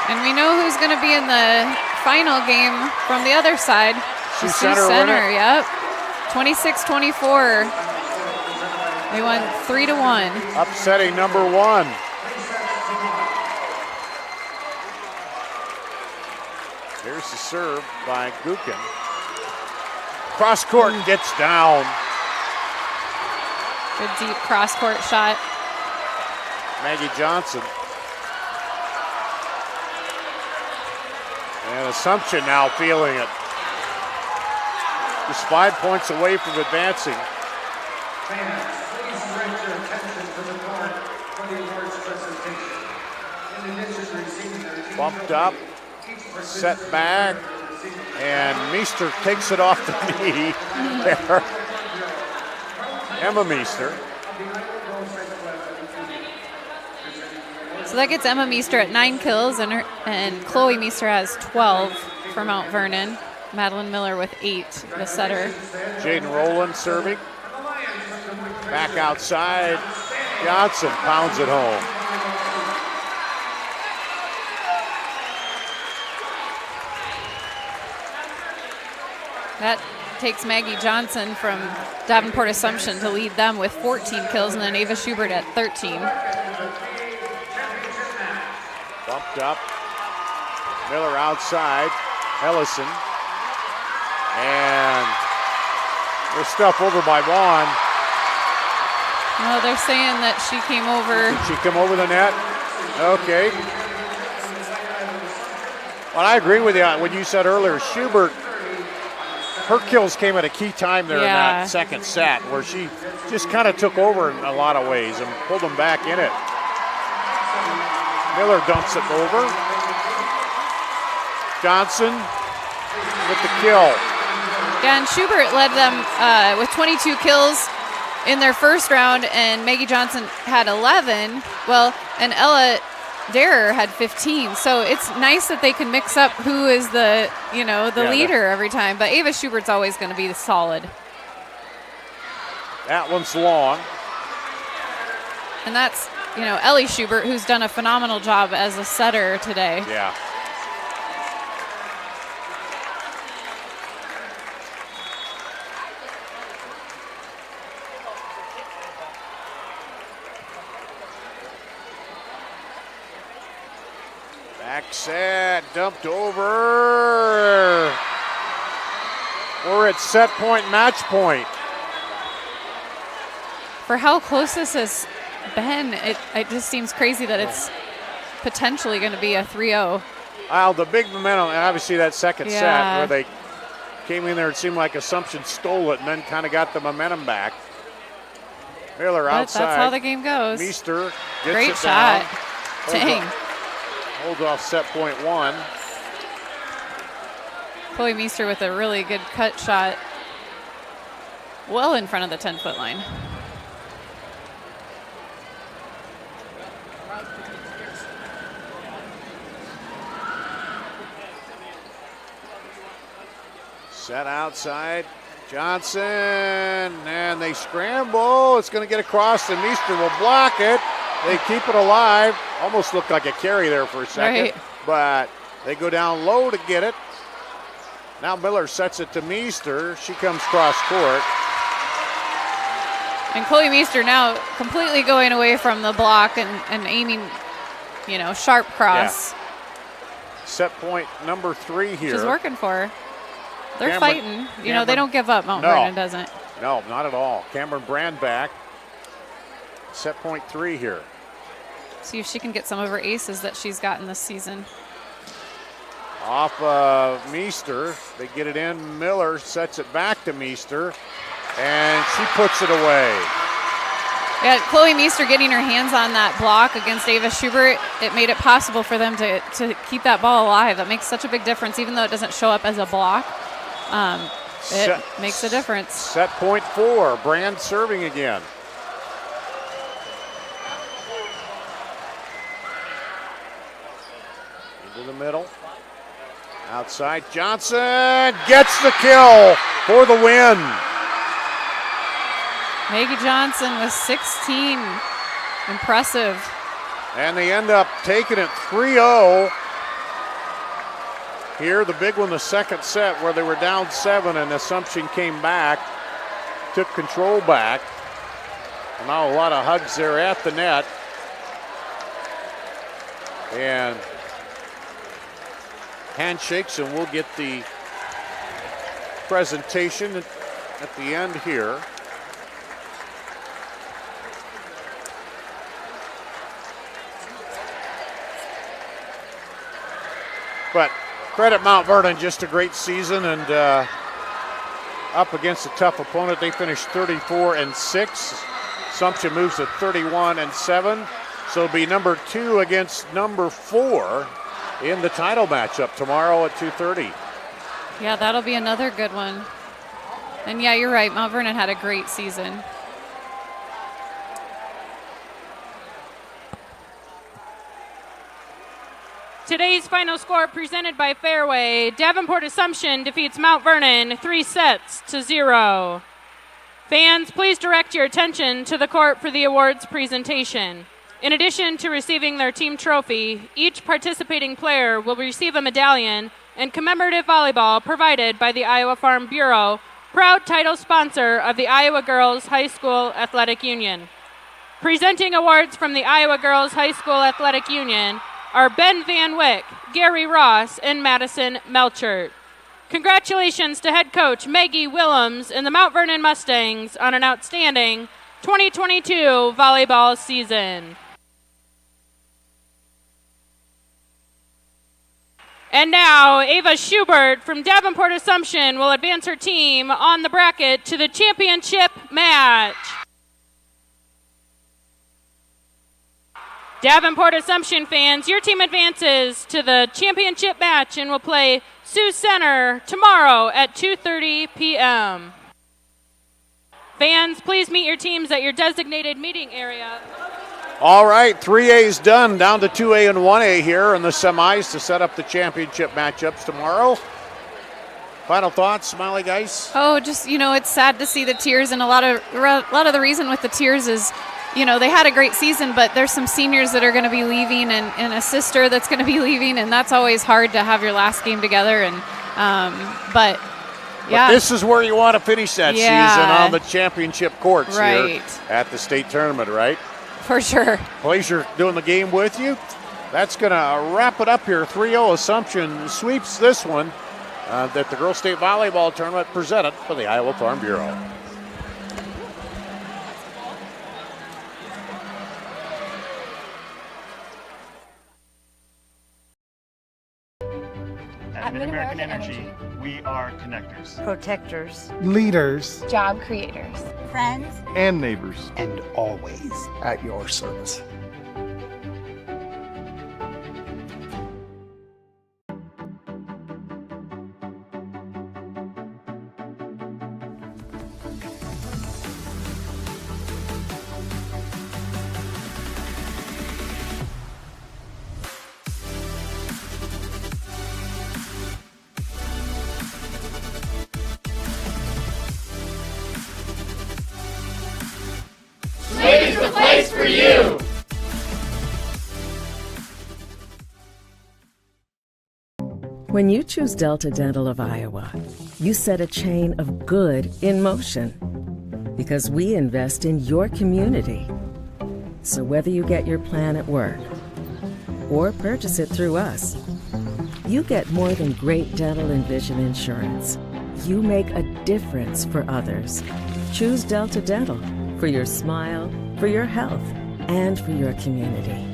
And we know who's going to be in the final game from the other side. Sioux Center, yep. 26-24. They won 3-1. Upsetting number 1. Here's the serve by Gukin. Cross court gets down. Good deep cross court shot. Maggie Johnson. And Assumption now feeling it. Just 5 points away from advancing. Please direct your attention to the board for the awards presentation. In addition to receiving their team Bumped up, set back, and Meester takes it off the knee there. Emma Meester. So that gets Emma Meester at 9 kills, and Chloe Meester has 12 for Mount Vernon. Madeline Miller with 8, the setter. Jaden Rowland serving. Back outside. Johnson pounds it home. That takes Maggie Johnson from Davenport Assumption to lead them with 14 kills, and then Ava Schubert at 13. Bumped up. Miller outside. Ellison. And there's stuff over by Vaughn. No, they're saying that she came over. Did she come over the net? Okay. Well, I agree with you on what you said earlier. Schubert, her kills came at a key time there in that second set where she just kind of took over in a lot of ways and pulled them back in it. Miller dumps it over. Johnson with the kill. Yeah, and Schubert led them with 22 kills in their first round, and Maggie Johnson had 11. Well, and Ella Darer had 15. So it's nice that they can mix up who is the leader every time. But Ava Schubert's always going to be the solid. That one's long. And that's, Ellie Schubert, who's done a phenomenal job as a setter today. Yeah. Back set, dumped over. We're at set point, match point. For how close this has been, it just seems crazy that it's potentially going to be a 3-0. Well, the big momentum, and obviously that second set where they came in there, it seemed like Assumption stole it and then kind of got the momentum back. Miller outside. That's how the game goes. Meester gets Great it shot. down. Dang. Holds off set point 1. Chloe Meester with a really good cut shot. Well in front of the 10-foot line. Set outside. Johnson, and they scramble. It's going to get across, and Meester will block it. They keep it alive. Almost looked like a carry there for a second, but they go down low to get it. Now Miller sets it to Meester. She comes cross court. And Chloe Meester now completely going away from the block and aiming, sharp cross. Yeah. Set point number 3 here. She's working for her. They're Cameron, fighting. They don't give up. Mount Vernon doesn't. No, not at all. Cameron Brand back. Set point 3 here. See if she can get some of her aces that she's gotten this season. Off of Meester. They get it in. Miller sets it back to Meester, and she puts it away. Yeah, Chloe Meester getting her hands on that block against Ava Schubert, it made it possible for them to keep that ball alive. That makes such a big difference, even though it doesn't show up as a block. It makes a difference. Set point 4, Brand serving again. Into the middle. Outside, Johnson gets the kill for the win. Maggie Johnson with 16. Impressive. And they end up taking it 3-0. Here, the big one, the second set, where they were down 7 and Assumption came back, took control back. And now a lot of hugs there at the net. and handshakes, and we'll get the presentation at the end here. But credit Mount Vernon, just a great season, and up against a tough opponent. They finished 34-6. Assumption moves to 31-7. So it'll be number 2 against number 4 in the title matchup tomorrow at 2:30. Yeah, that'll be another good one. And yeah, you're right. Mount Vernon had a great season. Today's final score presented by Fairway. Davenport Assumption defeats Mount Vernon 3-0. Fans, please direct your attention to the court for the awards presentation. In addition to receiving their team trophy, each participating player will receive a medallion and commemorative volleyball provided by the Iowa Farm Bureau, proud title sponsor of the Iowa Girls High School Athletic Union. Presenting awards from the Iowa Girls High School Athletic Union are Ben Van Wyck, Gary Ross, and Madison Melchert. Congratulations to head coach Maggie Willems and the Mount Vernon Mustangs on an outstanding 2022 volleyball season. And now, Ava Schubert from Davenport Assumption will advance her team on the bracket to the championship match. Davenport Assumption fans, your team advances to the championship match and will play Sioux Center tomorrow at 2:30 p.m. Fans, please meet your teams at your designated meeting area. All right, 3A's done, down to 2A and 1A here in the semis to set up the championship matchups tomorrow. Final thoughts, Smiley guys? Oh, just, it's sad to see the tears, and a lot of the reason with the tears is, they had a great season, but there's some seniors that are going to be leaving and a sister that's going to be leaving, and that's always hard to have your last game together. And but this is where you want to finish that season, on the championship courts here at the state tournament, right? For sure. Pleasure doing the game with you. That's going to wrap it up here. 3-0 Assumption sweeps this one that the Girls State Volleyball Tournament presented by the Iowa Farm Bureau. At Mid-American Energy, we are connectors, Protectors. Leaders. Job creators. Friends. And neighbors. And always at your service. The place for you. When you choose Delta Dental of Iowa, you set a chain of good in motion because we invest in your community. So whether you get your plan at work or purchase it through us, you get more than great dental and vision insurance. You make a difference for others. Choose Delta Dental for your smile, for your health, and for your community.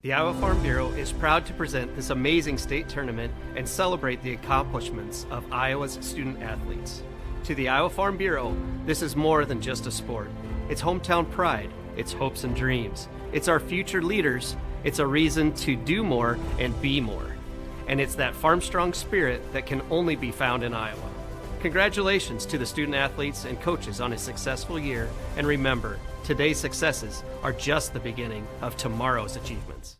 The Iowa Farm Bureau is proud to present this amazing state tournament and celebrate the accomplishments of Iowa's student athletes. To the Iowa Farm Bureau, this is more than just a sport. It's hometown pride, it's hopes and dreams. It's our future leaders. It's a reason to do more and be more. And it's that farm strong spirit that can only be found in Iowa. Congratulations to the student athletes and coaches on a successful year. And remember, today's successes are just the beginning of tomorrow's achievements.